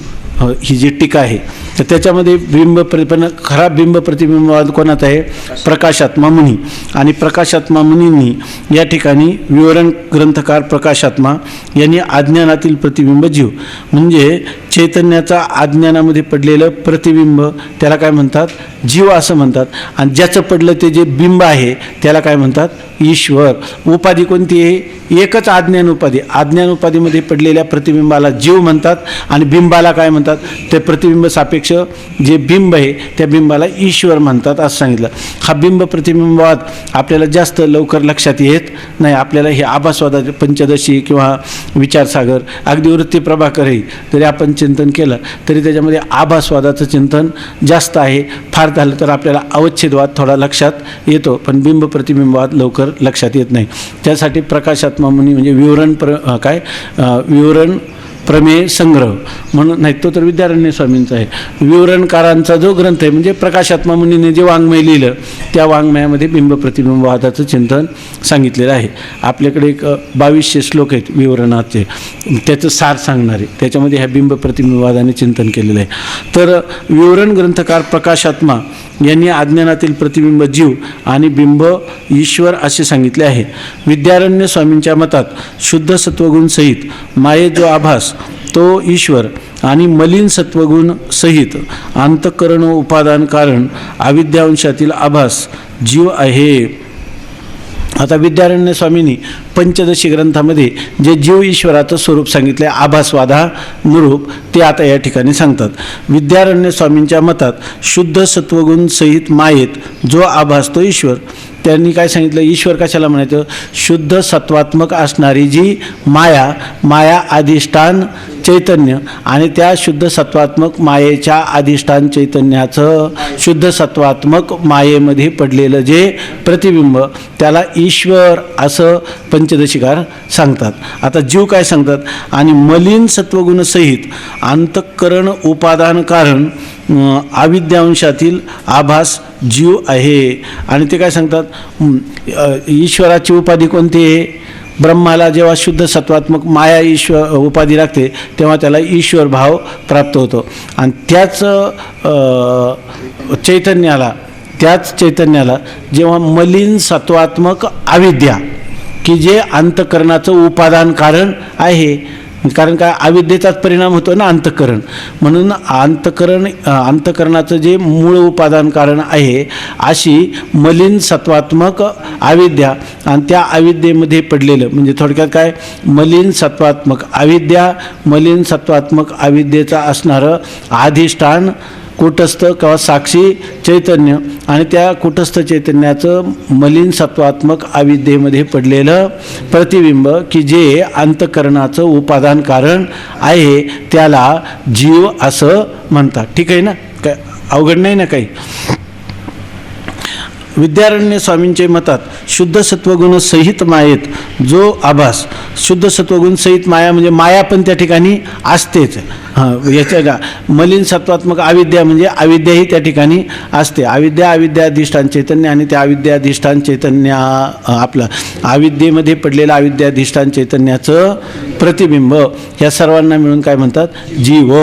Speaker 1: ही जी टीका आहे तर त्याच्यामध्ये पण खरा बिंब प्रतिबिंबवाद कोणाचा आहे? प्रकाशात्मा मुनी. आणि प्रकाशात्मा मुनींनी या ठिकाणी विवरण ग्रंथकार प्रकाशात्मा यांनी अज्ञानातील प्रतिबिंब जीव म्हणजे चैतन्याचा अज्ञानामध्ये पडलेलं प्रतिबिंब त्याला काय म्हणतात? जीव असं म्हणतात. आणि ज्याचं पडलं ते जे बिंब आहे त्याला काय म्हणतात? ईश्वर. उपाधी कोणती आहे? एकच अज्ञान उपाधी. अज्ञान उपाधीमध्ये पडलेल्या प्रतिबिंबाला जीव म्हणतात आणि बिंबाला काय म्हणतात? ते प्रतिबिंब सापेक्ष जे बिंब आहे त्या बिंबाला ईश्वर म्हणतात असं सांगितलं. हा बिंब प्रतिबिंबवाद आपल्याला जास्त लवकर लक्षात येत नाही. आपल्याला हे आभासवादाचे पंचदशी किंवा विचारसागर अगदी वृत्ती प्रभाकरही जरी आपण चिंतन केलं तरी त्याच्यामध्ये आभासवादाचं चिंतन जास्त आहे. फार झालं तर आपल्याला अवच्छेदवाद थोडा लक्षात येतो पण बिंब प्रतिबिंबवाद लवकर लक्षात येत नाही. त्यासाठी प्रकाशात्मा मुनी म्हणजे विवरण प्रमेय संग्रह म्हणून नाही तो तर विद्यारण्य स्वामींचा आहे. विवरणकारांचा जो ग्रंथ आहे म्हणजे प्रकाशात्मा मुनीने जे वाङ्मय लिहिलं त्या वाङ्मयामध्ये बिंब प्रतिबिंबवादाचं चिंतन सांगितलेलं आहे. आपल्याकडे एक 2200 श्लोक आहेत विवरणाचे त्याचं सार सांगणारे त्याच्यामध्ये ह्या बिंब प्रतिबिंबवादाने चिंतन केलेलं आहे. तर विवरण ग्रंथकार प्रकाशात्मा यांनी अज्ञानातील प्रतिबिंब जीव आणि बिंब ईश्वर असे सांगितले आहे. विद्यारण्य स्वामींच्या मतात शुद्ध सत्वगुण सहित माये जो आभास तो ईश्वर आणि मलिन सत्वगुण सहित अंतःकरण व उपादान कारण अविद्यांशातील आभास जीव आहे. आता विद्यारण्य स्वामींनी पंचदशी ग्रंथामध्ये जे जीव ईश्वराचं स्वरूप सांगितले आभासवादानुरूप ते आता या ठिकाणी सांगतात. विद्यारण्य स्वामींच्या मतात शुद्ध सत्वगुण सहित मायेत जो आभास तो ईश्वर. त्यांनी काय सांगितलं? ईश्वर कशाला म्हणायचं? शुद्ध सत्वात्मक असणारी जी माया अधिष्ठान चैतन्य आणि त्या शुद्ध सत्वात्मक मायेच्या अधिष्ठान चैतन्याचं शुद्ध सत्वात्मक मायेमध्ये पडलेलं जे प्रतिबिंब त्याला ईश्वर असं पंचदशीकार सांगतात. आता जीव काय सांगतात? आणि मलिन सत्वगुण सहित अंतःकरण उपादान कारण अविद्यांशातील आभास जीव आहे. आणि ते काय सांगतात? ईश्वराची उपाधी कोणती आहे? ब्रह्माला जेव्हा शुद्ध सत्वात्मक माया ईश्वर उपाधी लागते तेव्हा त्याला ईश्वर भाव प्राप्त होतो. आणि त्याच चैतन्याला जेव्हा मलिन सत्वात्मक अविद्या की जे अंतःकरणाचं उपादान कारण आहे कारण काय अविद्येचाच परिणाम होतो ना अंतःकरण म्हणून अंतःकरणाचं जे मूळ उपादान कारण आहे अशी मलिन सत्वात्मक अविद्या आणि त्या अविद्येमध्ये पडलेलं म्हणजे थोडक्यात काय मलिन सत्वात्मक अविद्येचा असणारं अधिष्ठान कूटस्थ किंवा साक्षी चैतन्य आणि त्या कूटस्थ चैतन्याचं मलिन सत्वात्मक अविद्येमध्ये पडलेलं प्रतिबिंब की जे अंतःकरणाचं उपादान कारण आहे त्याला जीव असं म्हणतात. ठीक आहे ना? काय अवघड नाही ना काही. विद्यारण्य स्वामींचे मतात शुद्ध सत्वगुण सहित मायेत जो आभास शुद्ध सत्वगुण सहित माया म्हणजे माया पण त्या ठिकाणी असतेच. याच्या मलिन सत्वात्मक अविद्या म्हणजे अविद्याही त्या ठिकाणी असते. अविद्याधिष्ठान चैतन्य आणि त्या अविद्याधिष्ठान चैतन्य आपलं अविद्येमध्ये पडलेलं अविद्याधिष्ठान चैतन्याचं प्रतिबिंब ह्या सर्वांना मिळून काय म्हणतात? जीव.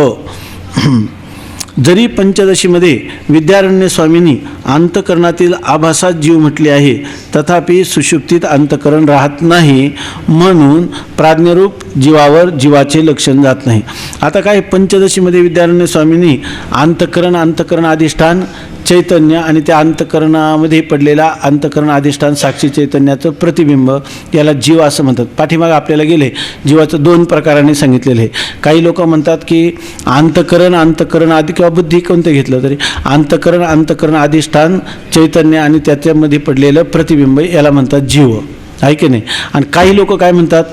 Speaker 1: जरी पंचदशीमध्ये विद्यारण्य स्वामींनी अंतःकरणातील आभासात जीव म्हटले आहे तथापि सुषुप्तीत अंतःकरण राहत नाही म्हणून प्राज्ञरूप जीवावर जीवाचे लक्षण जात नाही. आता काय पंचदशीमध्ये विद्यारण्य स्वामींनी अंतःकरण अधिष्ठान चैतन्य आणि त्या अंतःकरणामध्ये पडलेला अंतःकरण अधिष्ठान साक्षी चैतन्याचं प्रतिबिंब याला जीव असं म्हणतात. पाठीमागे आपल्याला गेले जीवाचं 2 प्रकाराने सांगितलेलं आहे. काही लोक म्हणतात की अंतःकरण आधी किंवा बुद्धी कोणतं घेतलं तरी अंतःकरण अधिष्ठान चैतन्य आणि त्याच्यामध्ये पडलेलं प्रतिबिंब याला म्हणतात जीव आहे की नाही. आणि काही लोक काय म्हणतात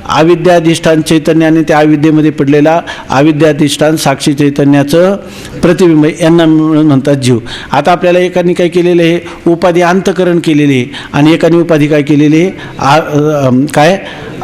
Speaker 1: अविद्याधिष्ठान चैतन्य आणि त्या अविद्येमध्ये पडलेला अविद्याधिष्ठान साक्षी चैतन्याचं प्रतिबिंब यांना मिळून म्हणतात जीव. आता आपल्याला एकाने काय केलेलं आहे उपाधी अंतःकरण केलेली आहे आणि एकाने उपाधी काय केलेली आहे काय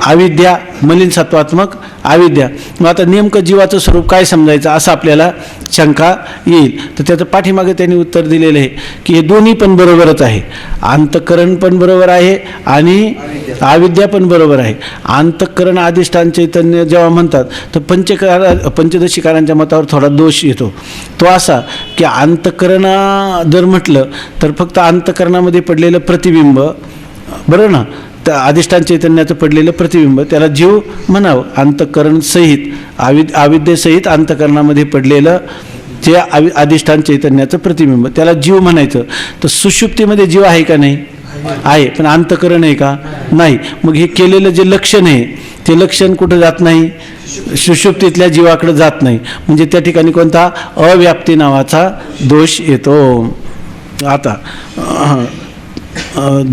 Speaker 1: अविद्या मलिन सत्वात्मक अविद्या. मग आता नेमकं जीवाचं स्वरूप काय समजायचं असं आपल्याला शंका येईल. तर त्याचं पाठीमागे त्यांनी उत्तर दिलेलं आहे की हे दोन्ही पण बरोबरच आहे. अंतःकरण पण बरोबर आहे आणि अविद्या पण बरोबर आहे. अंतःकरण अधिष्ठान चैतन्य जेव्हा म्हणतात तर पंचदशीकारांच्या मतावर थोडा दोष येतो. तो असा की अंतःकरण जर म्हटलं तर फक्त अंतःकरणामध्ये पडलेलं प्रतिबिंब, बरोबर ना, तर अधिष्ठान चैतन्याचं पडलेलं प्रतिबिंब त्याला जीव म्हणावं. अंतःकरण सहित अविद्येसहित अंतःकरणामध्ये पडलेलं जे अधिष्ठान चैतन्याचं प्रतिबिंब त्याला जीव म्हणायचं. तर सुषुप्तीमध्ये जीव आहे का नाही? आहे. पण अंतःकरण आहे का? नाही. मग हे केलेलं जे लक्षण आहे ते लक्षण कुठं जात नाही? सुषुप्तीतल्या जीवाकडे जात नाही. म्हणजे त्या ठिकाणी कोणता अव्याप्ती नावाचा दोष येतो. आता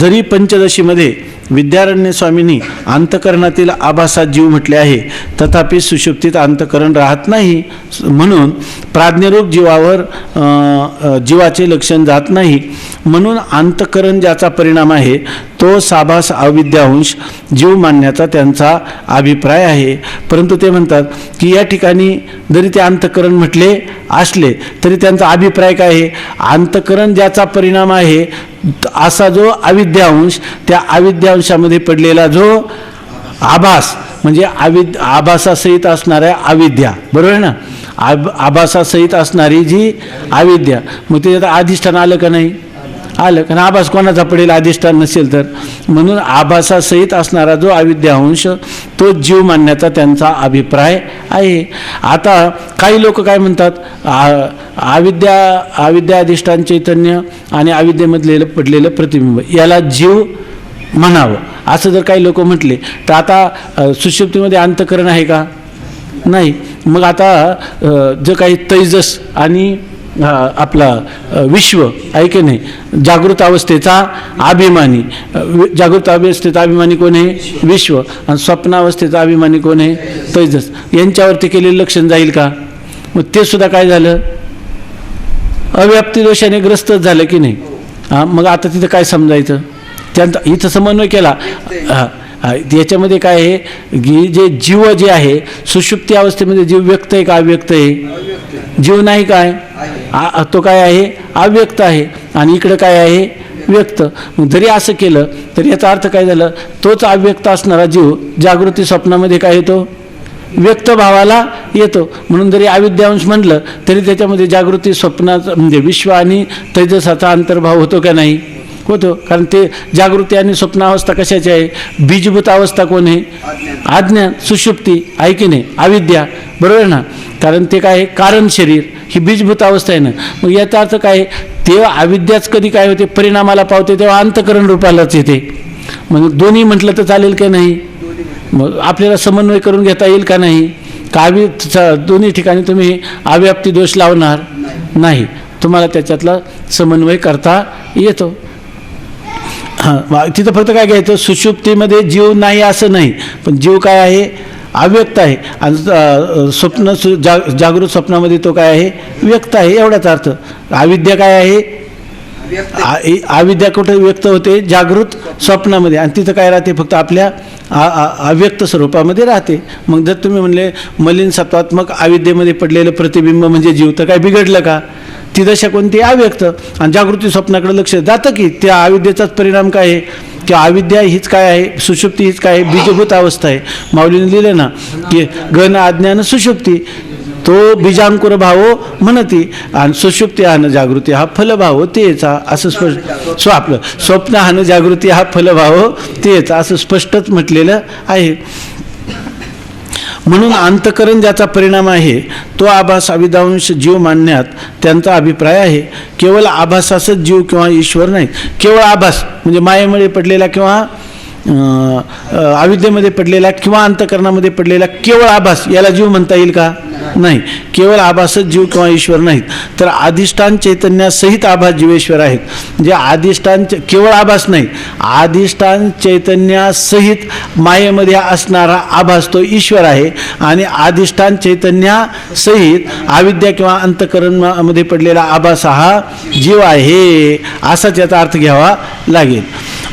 Speaker 1: जरी पंचदशीमध्ये विद्यारण्य स्वामींनी अंतःकरणातील आभासात जीव म्हटले आहे, तथापि सुषुप्तीत अंतःकरण राहत नाही. म्हणून प्राज्ञरूप जीवावर जीवाचे लक्षण जात नाही. म्हणून अंतःकरण ज्याचा परिणाम आहे तो साभास अविद्यांश जीव मानण्याचा त्यांचा अभिप्राय आहे. परंतु ते म्हणतात की या ठिकाणी जरी ते अंतःकरण म्हटले असले तरी त्यांचा अभिप्राय काय आहे? अंतःकरण ज्याचा परिणाम आहे असा जो अविद्यांश, त्या अविद्यांशामध्ये पडलेला जो आभास म्हणजे आभासासहित असणाऱ्या अविद्या, बरोबर आहे ना, आभासासहित असणारी जी अविद्या, मग त्याच्यात अधिष्ठान आलं का नाही? आलं. कारण आभास कोणाचा पडेल? अधिष्ठान नसेल तर. म्हणून आभासासहित असणारा जो अविद्यांश तो जीव मानण्याचा त्यांचा अभिप्राय आहे. आता काही लोक काय म्हणतात, अविद्या अधिष्ठान चैतन्य आणि अविद्येमधले पडलेलं प्रतिबिंब याला जीव म्हणावं असं जर काही लोक म्हटले तर आता सुषुप्तीमध्ये अंतःकरण आहे का? नाही. मग आता जे काही तेजस आणि आपला विश्व आहे की नाही, जागृत अवस्थेचा अभिमानी, जागृत अवस्थेचा अभिमानी कोण आहे? विश्व. आणि स्वप्नावस्थेचा अभिमानी कोण आहे? तेजस. यांच्यावरती केलेलं लक्षण जाईल का? मग ते सुद्धा काय झालं? अव्याप्ती दोषाने ग्रस्तच झालं की नाही. मग आता तिथं काय समजायचं? त्यांचा इथं समन्वय केला. याच्यामध्ये काय आहे की जे जीव जे आहे सुषुप्ती अवस्थेमध्ये जीव व्यक्त आहे का अव्यक्त आहे? जीव नाही. काय तो काय आहे? अव्यक्त आहे. आणि इकडं काय आहे? व्यक्त. जरी असं केलं तर याचा अर्थ काय झालं? तोच अव्यक्त असणारा जीव जागृती स्वप्नामध्ये काय येतो? व्यक्त भावाला येतो. म्हणून जरी अविद्यांश म्हणलं तरी त्याच्यामध्ये जागृती स्वप्नाचा म्हणजे विश्व आणि तेजसाचा अंतर्भाव होतो का नाही? होतो. कारण ते जागृती आणि स्वप्नावस्था कशाची आहे? बीजभूत अवस्था कोण आहे? अज्ञान. सुषुप्ती आहे की नाही? अविद्या. बरोबर ना. कारण ते काय आहे? कारण शरीर ही बीजभूत अवस्था आहे ना. मग याचा अर्थ काय? तेव्हा अविद्याच कधी काय होते? परिणामाला पावते तेव्हा अंतःकरण रूपालाच येते. मग दोन्ही म्हटलं तर चालेल का नाही? मग आपल्याला समन्वय करून घेता येईल का नाही? का दोन्ही ठिकाणी तुम्ही अव्याप्ती दोष लावणार नाही. तुम्हाला त्याच्यातला समन्वय करता येतो. हां, तिथं फक्त काय घ्यायचं? सुषुप्तीमध्ये जीव नाही असं नाही, पण जीव काय आहे? अव्यक्त आहे. आणि स्वप्न जागृत स्वप्नामध्ये तो काय आहे? व्यक्त आहे. एवढाच अर्थ. अविद्या काय आहे? अविद्या कुठे व्यक्त होते? जागृत स्वप्नामध्ये. आणि तिथं काय राहते? फक्त आपल्या अव्यक्त स्वरूपामध्ये राहते. मग जर तुम्ही म्हणले मलिन सत्वात्मक अविद्येमध्ये पडलेलं प्रतिबिंब म्हणजे जीव, तर काय बिघडलं का? ती दशा कोणती? अव्यक्त. आणि जागृती स्वप्नाकडे लक्ष जातं की त्या अविद्येचाच परिणाम काय आहे? की अविद्या हीच काय आहे? सुषुप्ती हीच काय आहे? बीजभूत अवस्था आहे. माऊलीने लिहिलं ना की गण अज्ञान सुषुप्ती तो बीजांकुर भावो म्हणती, आणि सुषुप्ती हान जागृती हा फलभाव तेचा, असं स्पष्ट आपलं स्वप्न हान जागृती हा फलभाव तेचा असं स्पष्टच म्हटलेलं आहे. म्हणून अंतःकरण ज्याचा परिणाम आहे तो आभास अविद्यांश जीव मानण्यात त्यांचा अभिप्राय आहे. केवळ आभासासच जीव किंवा ईश्वर नाही. केवळ आभास म्हणजे मायेमध्ये पडलेला किंवा अविद्येमध्ये पडलेला किंवा अंतःकरणामध्ये पडलेला केवळ आभास याला जीव म्हणता येईल का? नाही. केवळ आभासच जीव किंवा ईश्वर नाहीत, तर अधिष्ठान चैतन्यासहित आभास जीवेश्वर आहेत. म्हणजे अधिष्ठान केवळ आभास नाही, अधिष्ठान चैतन्यासहित मायेमध्ये असणारा आभास तो ईश्वर आहे. आणि अधिष्ठान चैतन्यासहित अविद्या किंवा अंतःकरणामध्ये पडलेला आभास हा जीव आहे, असाच याचा अर्थ घ्यावा लागेल.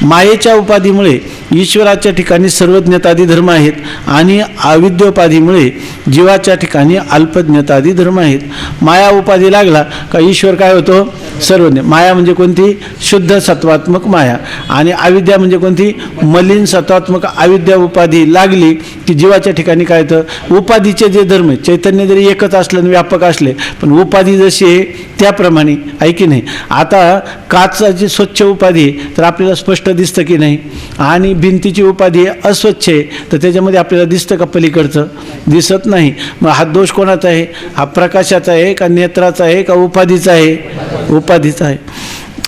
Speaker 1: मायेच्या उपाधीमुळे ईश्वराच्या ठिकाणी सर्वज्ञतादी धर्म आहेत आणि अविद्योपाधीमुळे जीवाच्या ठिकाणी अल्पज्ञतादी धर्म आहेत. माया उपाधी लागला का ईश्वर काय होतो? सर्वज्ञ. माया म्हणजे कोणती? शुद्ध सत्वात्मक माया. आणि अविद्या म्हणजे कोणती? मलिन सत्वात्मक अविद्या उपाधी लागली की जीवाच्या ठिकाणी काय होतं? उपाधीचे जे धर्म आहेत, चैतन्य जरी एकच असलं आणि व्यापक असले पण उपाधी जशी आहे त्याप्रमाणे आहे की नाही. आता काचाची स्वच्छ उपाधी आहे तर आपल्याला स्पष्ट दिसतं की नाही, आणि भिंतीची उपाधी अस्वच्छ आहे तर त्याच्यामध्ये आपल्याला दिसतं का पलीकडचं? दिसत नाही. मग हा दोष कोणाचा आहे? हा प्रकाशाचा आहे का नेत्राचा आहे का उपाधीचा आहे? उपाधीचा आहे.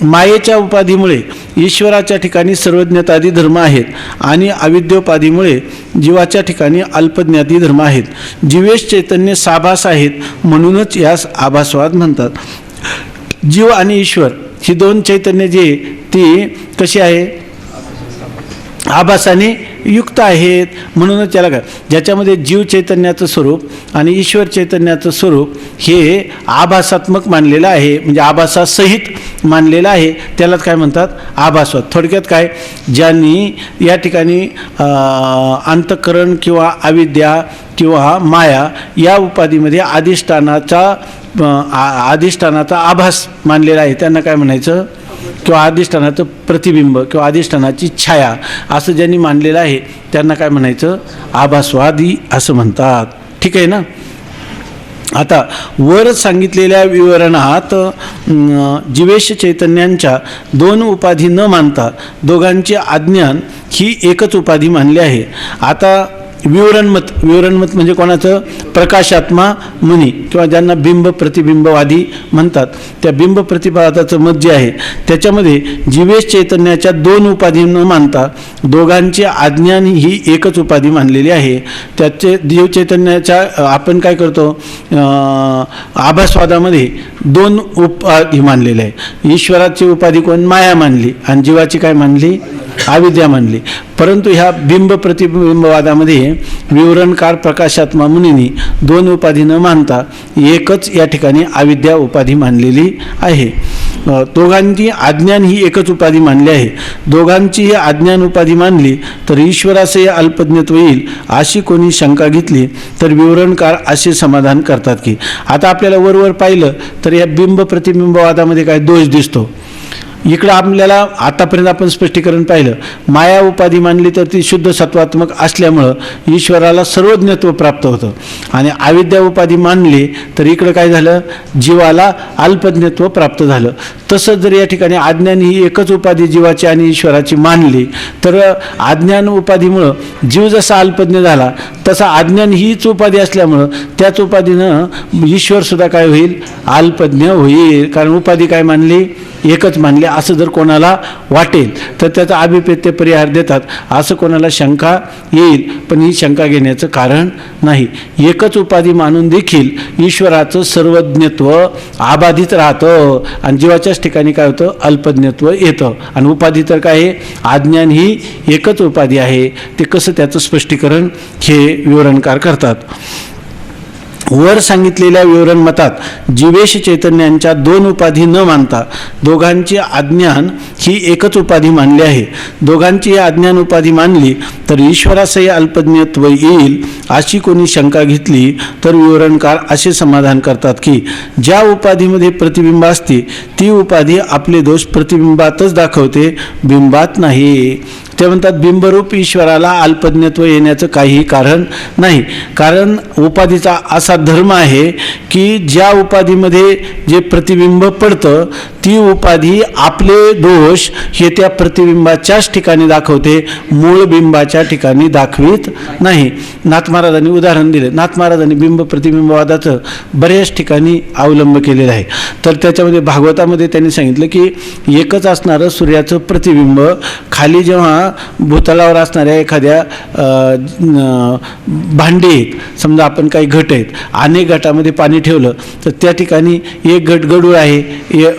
Speaker 1: मायेच्या उपाधीमुळे ईश्वराच्या ठिकाणी सर्वज्ञतादी धर्म आहेत आणि अविद्योपाधीमुळे जीवाच्या ठिकाणी अल्पज्ञाती धर्म आहेत. जीवेश चैतन्य साभास आहेत म्हणूनच यास आभासवाद म्हणतात. जीव आणि ईश्वर ही दोन चैतन्य जी ती कशी आहे? आभासाने युक्त आहेत. म्हणूनच त्याला काय, ज्याच्यामध्ये जीव चैतन्याचं स्वरूप आणि ईश्वर चैतन्याचं स्वरूप हे आभासात्मक मानलेलं आहे, म्हणजे आभासासहित मानलेलं आहे, त्यालाच काय म्हणतात? आभासवाद. थोडक्यात काय, ज्यांनी या ठिकाणी अंतःकरण किंवा अविद्या किंवा माया या उपाधीमध्ये अधिष्ठानाचा आभास मानलेला आहे त्यांना काय म्हणायचं? किंवा अधिष्ठानाचं प्रतिबिंब किंवा अधिष्ठानाची छाया असं ज्यांनी मानलेलं आहे त्यांना काय म्हणायचं? आभासवादी असं म्हणतात. ठीक आहे ना. आता वर सांगितलेल्या विवरणात जीवेश चैतन्यांच्या दोन उपाधी न मानता दोघांचे अज्ञान ही एकच उपाधी मानली आहे. आता विवरणमत म्हणजे कोणाचं? प्रकाशात्मा मुनी किंवा ज्यांना बिंब प्रतिबिंबवादी म्हणतात. त्या बिंब प्रतिबिंबाचं मत जे आहे त्याच्यामध्ये जीवेश चैतन्याच्या दोन उपाधी न मानता दोघांचे अज्ञान ही एकच उपाधी मानलेली आहे. त्याचे जीव चैतन्याच्या आपण काय करतो? आभासवादामध्ये दोन उपाधी मानलेले आहे. ईश्वराची उपाधी कोण? माया मानली आणि जीवाची काय मानली? अविद्या मानली. परंतु ह्या बिंब प्रतिबिंबवादामध्ये विवरणकार प्रकाशात्मा मुनींनी दोन उपाधी न मानता एकच या ठिकाणी अविद्या उपाधी मानलेली आहे. दोघांची अज्ञान ही एकच उपाधी मानली आहे. दोघांची ही अज्ञान उपाधी मानली तर ईश्वराचे अल्पज्ञत्व येईल अशी कोणी शंका घेतली तर विवरणकार असे समाधान करतात की, आता आपल्याला वरवर पाहिलं तर या बिंब प्रतिबिंबवादामध्ये काय दोष दिसतो. इकडं आपल्याला आतापर्यंत आपण स्पष्टीकरण पाहिलं, माया उपाधी मानली तर ती शुद्ध सत्वात्मक असल्यामुळं ईश्वराला सर्वज्ञत्व प्राप्त होतं, आणि अविद्या उपाधी मानली तर इकडं काय झालं? जीवाला अल्पज्ञत्व प्राप्त झालं. तसंच जर या ठिकाणी अज्ञान ही एकच उपाधी जीवाची आणि ईश्वराची मानली तर अज्ञान उपाधीमुळं जीव जसा अल्पज्ञ झाला तसा अज्ञान हीच उपाधी असल्यामुळं त्याच उपाधीनं ईश्वरसुद्धा काय होईल? अल्पज्ञ होईल. कारण उपाधी काय मानली? एकच मानले. असं जर कोणाला वाटेल तर त्याचा अभिप्रेत्य परिहार देतात. असं कोणाला शंका येईल, पण ही शंका घेण्याचं कारण नाही. एकच उपाधी मानून देखील ईश्वराचं सर्वज्ञत्व अबाधित राहतं आणि जीवाच्याच ठिकाणी काय होतं? अल्पज्ञत्व येतं. आणि उपाधी तर काय आहे? अज्ञान ही एकच उपाधी आहे. ते कसं त्याचं स्पष्टीकरण हे विवरणकार करतात. वर सांगितलेल्या विवरण मतात जीवेश चैतन्यांच्या दोन उपाधी न मानता दोघांची अज्ञान ही एकच उपाधी मानली आहे. दोघांची अज्ञान उपाधी मानली तर ईश्वरासही अल्पज्ञत्व येईल अशी कोणी शंका घेतली तर विवरणकार असे समाधान करतात की, ज्या उपाधीमध्ये प्रतिबिंब असते ती उपाधी आपले दोष प्रतिबिंबातच दाखवते, बिंबात नाही. ते म्हणतात बिंबरूप ईश्वराला अल्पज्ञत्व येण्याचं काहीही कारण नाही. कारण उपाधीचा असा धर्म आहे की ज्या उपाधीमध्ये जे प्रतिबिंब पडतं ती उपाधी आपले दोष हे त्या प्रतिबिंबाच्याच ठिकाणी दाखवते, मूळ बिंबाच्या ठिकाणी दाखवित नाही. नाथ महाराजांनी उदाहरण दिले. नाथ महाराजांनी बिंब प्रतिबिंबवादाचं बऱ्याच ठिकाणी अवलंब केलेलं आहे. तर त्याच्यामध्ये भागवतामध्ये त्यांनी सांगितलं की एकच असणारं सूर्याचं प्रतिबिंब खाली जेव्हा भूतलावर असणाऱ्या एखाद्या भांडी आहेत, समजा आपण काही घट आहेत, अनेक घटामध्ये पाणी पाणी ठेवलं तर त्या ठिकाणी एक घट गढूळ आहे,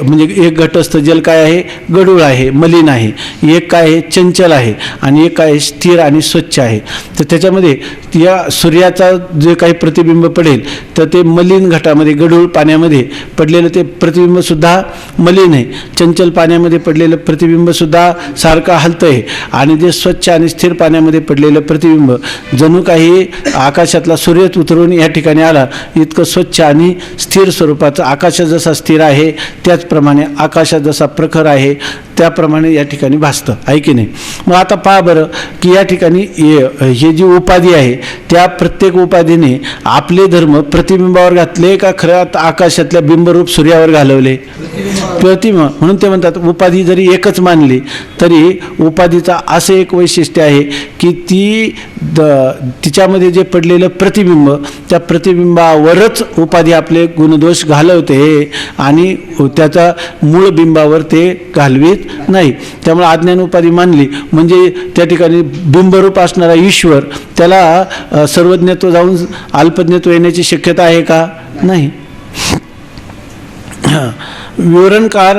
Speaker 1: म्हणजे एक घट असतं जल काय आहे, गढूळ आहे, मलिन आहे, एक काय आहे, चंचल आहे, आणि एक काय स्थिर आणि स्वच्छ आहे. तर त्याच्यामध्ये या सूर्याचा जे काही प्रतिबिंब पडेल तर ते मलिन घटामध्ये, गढूळ पाण्यामध्ये पडलेलं ते प्रतिबिंबसुद्धा मलिन आहे, चंचल पाण्यामध्ये पडलेलं प्रतिबिंबसुद्धा सारखं हलतं आहे, आणि जे स्वच्छ आणि स्थिर पाण्यामध्ये पडलेलं प्रतिबिंब जणू काही आकाशातला सूर्य उतरून या ठिकाणी आला, इतकं स्वच्छ आणि स्थिर स्वरूपाचं. आकाश जसा स्थिर आहे त्याचप्रमाणे आकाशात जसा प्रखर आहे त्याप्रमाणे या ठिकाणी भासतं, आहे की नाही. मग आता पहा बरं की या ठिकाणी हे जी उपाधी आहे त्या प्रत्येक उपाधीने आपले धर्म प्रतिबिंबावर घातले का खरं आकाशातल्या बिंबरूप सूर्यावर घालवले? प्रतिबिंब. म्हणून ते म्हणतात उपाधी जरी एकच मानली तरी उपाधीचा असं एक वैशिष्ट्य आहे की तिच्यामध्ये जे पडलेलं प्रतिबिंब त्या प्रतिबिंबावरच उपाधी आपले गुणदोष घालवते आणि त्याचा मूळ बिंबावर ते घालवीत नाही. त्यामुळे अज्ञान उपाधी मानली म्हणजे त्या ठिकाणी बिंबरूप असणारा ईश्वर त्याला सर्वज्ञत्व जाऊन अल्पज्ञत्व येण्याची शक्यता आहे का? नाही. विवरणकार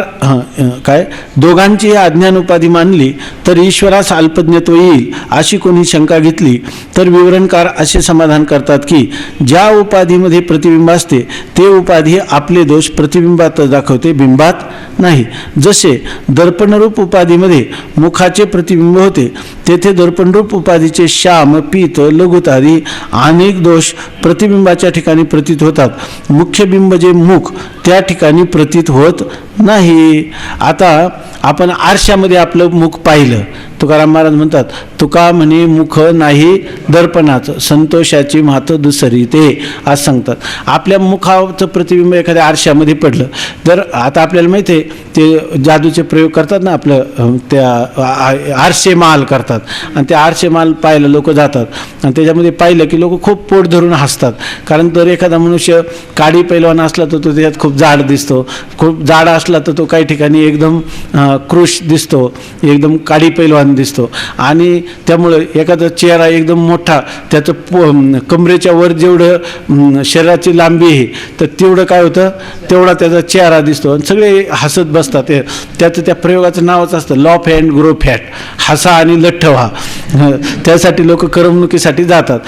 Speaker 1: काय दोघांची अज्ञान उपाधी मानली तर ईश्वरास अल्पज्ञत्व येईल अशी कोणी शंका घेतली तर विवरणकार असे समाधान करतात की ज्या उपाधीमध्ये प्रतिबिंब असते ते उपाधी आपले दोष प्रतिबिंबात दाखवते, बिंबात नाही. जसे दर्पणरूप उपाधीमध्ये मुखाचे प्रतिबिंब होते तेथे दर्पणरूप उपाधीचे श्याम, पीत, लघुत आदी अनेक दोष प्रतिबिंबाच्या ठिकाणी प्रतीत होतात. मुख्य बिंब जे मुख त्या ठिकाणी प्रतीत होत नाही. आता आपण आरशामध्ये आपलं मुख पाहिलं, तुकाराम महाराज म्हणतात तुका म्हणे मुख नाही दर्पणाचं, संतोषाची मात दुसरी ते, असं सांगतात. आपल्या मुखाचं प्रतिबिंब एखाद्या आरशामध्ये पडलं तर आता आपल्याला माहिती आहे ते जादूचे प्रयोग करतात ना, आपलं त्या आरशे माल करतात आणि ते आरशे माल पाहायला लोक जातात आणि त्याच्यामध्ये पाहिलं की लोक खूप पोट धरून हसतात. कारण जर एखादा मनुष्य काडी पैलवान असला तर तो त्याच्यात खूप जाड दिसतो, खूप जाड असला तर तो काही ठिकाणी एकदम कृश दिसतो, एकदम काडी पैलवान दिसतो. आणि त्यामुळं एखादा चेहरा एकदम मोठा, त्याचं कमरेच्या वर जेवढं शरीराची लांबी आहे तर तेवढं काय होतं, तेवढा त्याचा चेहरा दिसतो आणि सगळे हसत बसतात. त्याचं त्या प्रयोगाचं नावच असतं लॉफ अँड ग्रो फॅट, हसा आणि लठ्ठ व्हा. त्यासाठी लोक करमणुकीसाठी जातात.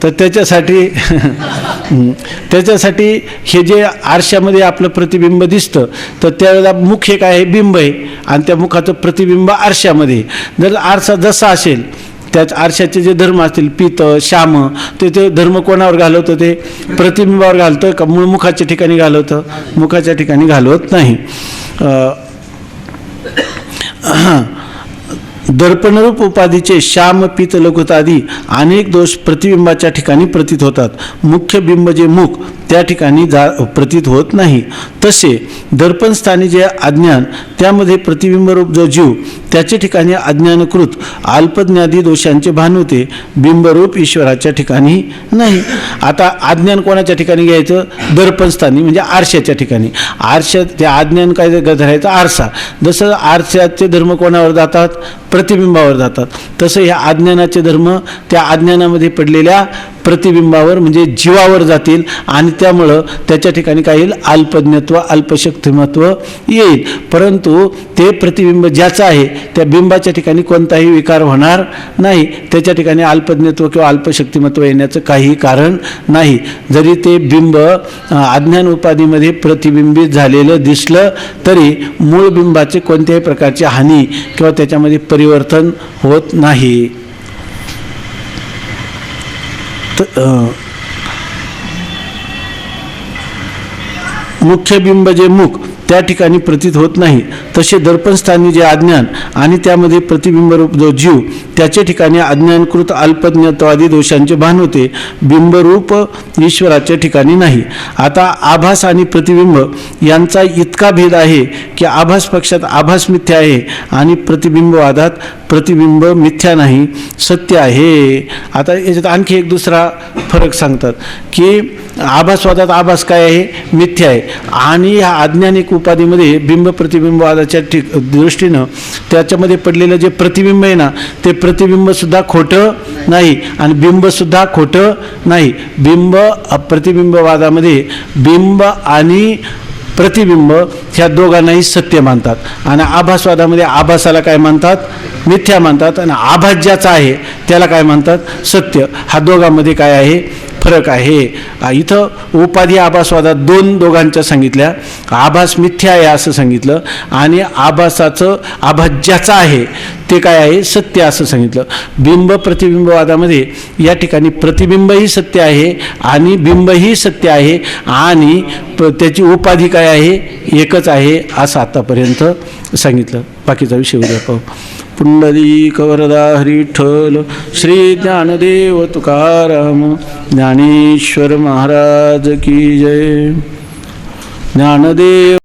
Speaker 1: तर त्याच्यासाठी हे जे आरशामध्ये आपलं प्रतिबिंब दिसतं तर त्यावेळेला मुख हे काय आहे, बिंब आहे आणि त्या मुखाचं प्रतिबिंब आरशामध्ये. जर आरसा जसा असेल त्याच आरशाचे जे धर्म असतील पीत, श्याम, ते धर्म कोणावर घालवतं, ते प्रतिबिंबावर घालतं का मूळ मुखाच्या ठिकाणी घालवतं? मुखाच्या ठिकाणी घालवत नाही. दर्पणरूप उपाधीचे श्याम, पीत, लघुत आदी अनेक दोष प्रतिबिंबाच्या ठिकाणी प्रतीत होतात. मुख्य बिंब जे मुख त्या ठिकाणी प्रतीत होत नाही. तसे दर्पणस्थानी जे अज्ञान त्यामध्ये प्रतिबिंबरूप जो जीव त्याच्या ठिकाणी अज्ञानकृत अल्पज्ञादी दोषांचे भान होते, बिंबरूप ईश्वराच्या ठिकाणी नाही. आता अज्ञान कोणाच्या ठिकाणी घ्यायचं? दर्पणस्थानी म्हणजे आरशाच्या ठिकाणी. आरशात त्या अज्ञान काय धरायचं? आरसा. जसं आरशाचे धर्म कोणावर जातात? प्रतिबिंबावर जातात. तसं ह्या अज्ञानाचे धर्म त्या अज्ञानामध्ये पडलेल्या प्रतिबिंबावर म्हणजे जीवावर जातील आणि त्यामुळं त्याच्या ठिकाणी काय येईल? अल्पज्ञत्व, अल्पशक्तिमत्व येईल. परंतु ते प्रतिबिंब ज्याचं आहे त्या बिंबाच्या ठिकाणी कोणताही विकार होणार नाही, त्याच्या ठिकाणी अल्पज्ञत्व किंवा अल्पशक्तिमत्व येण्याचं काही कारण नाही. जरी ते बिंब अज्ञान उपाधीमध्ये प्रतिबिंबित झालेलं दिसलं तरी मूळ बिंबाचे कोणत्याही प्रकारची हानी किंवा त्याच्यामध्ये परिवर्तन होत नाही. मुख्य बिंब जे मुख त्या ठिकाणी प्रतीत होत नाही तसे दर्पणस्थानी जे अज्ञान आणि त्यामध्ये प्रतिबिंबरूप जो जीव त्याच्या ठिकाणी अज्ञानकृत अल्पज्ञत्वादी दोषांचे भान होते, बिंबरूप ईश्वराच्या ठिकाणी नाही. आता आभास आणि प्रतिबिंब यांचा इतका भेद आहे की आभास पक्षात आभास मिथ्या आहे आणि प्रतिबिंबवादात प्रतिबिंब मिथ्या नाही, सत्य आहे. आता याच्यात आणखी एक दुसरा फरक सांगतात की आभासवादात आभास काय आहे, मिथ्या आहे. आणि ह्या अज्ञानिक उपाधीमध्ये बिंब प्रतिबिंबवादाच्या दृष्टीनं त्याच्यामध्ये पडलेलं जे प्रतिबिंब आहे ना, ते प्रतिबिंबसुद्धा खोटं नाही आणि बिंबसुद्धा खोटं नाही. बिंब प्रतिबिंबवादामध्ये बिंब आणि प्रतिबिंब ह्या दोघांनाही सत्य मानतात आणि आभासवादामध्ये आभासाला काय मानतात, मिथ्या मानतात आणि आभास ज्याचा आहे त्याला काय म्हणतात, सत्य. हा दोघांमध्ये काय आहे, फरक आहे. इथं उपाधी आभासवादात दोघांच्या सांगितल्या. आभास मिथ्या आहे असं सांगितलं आणि आभासाचं आभास ज्याचा आहे ते काय आहे, सत्य असं सांगितलं. बिंब प्रतिबिंबवादामध्ये या ठिकाणी प्रतिबिंबही सत्य आहे आणि बिंबही सत्य आहे आणि त्याची उपाधी काय आहे, एकच आहे असं आतापर्यंत सांगितलं. बाकीचा विषय उद्या पाहू. पुंडलिक वरदा हरिठल श्री ज्ञानदेव तुकाराम ज्ञानेश्वर महाराज की जय. ज्ञानदेव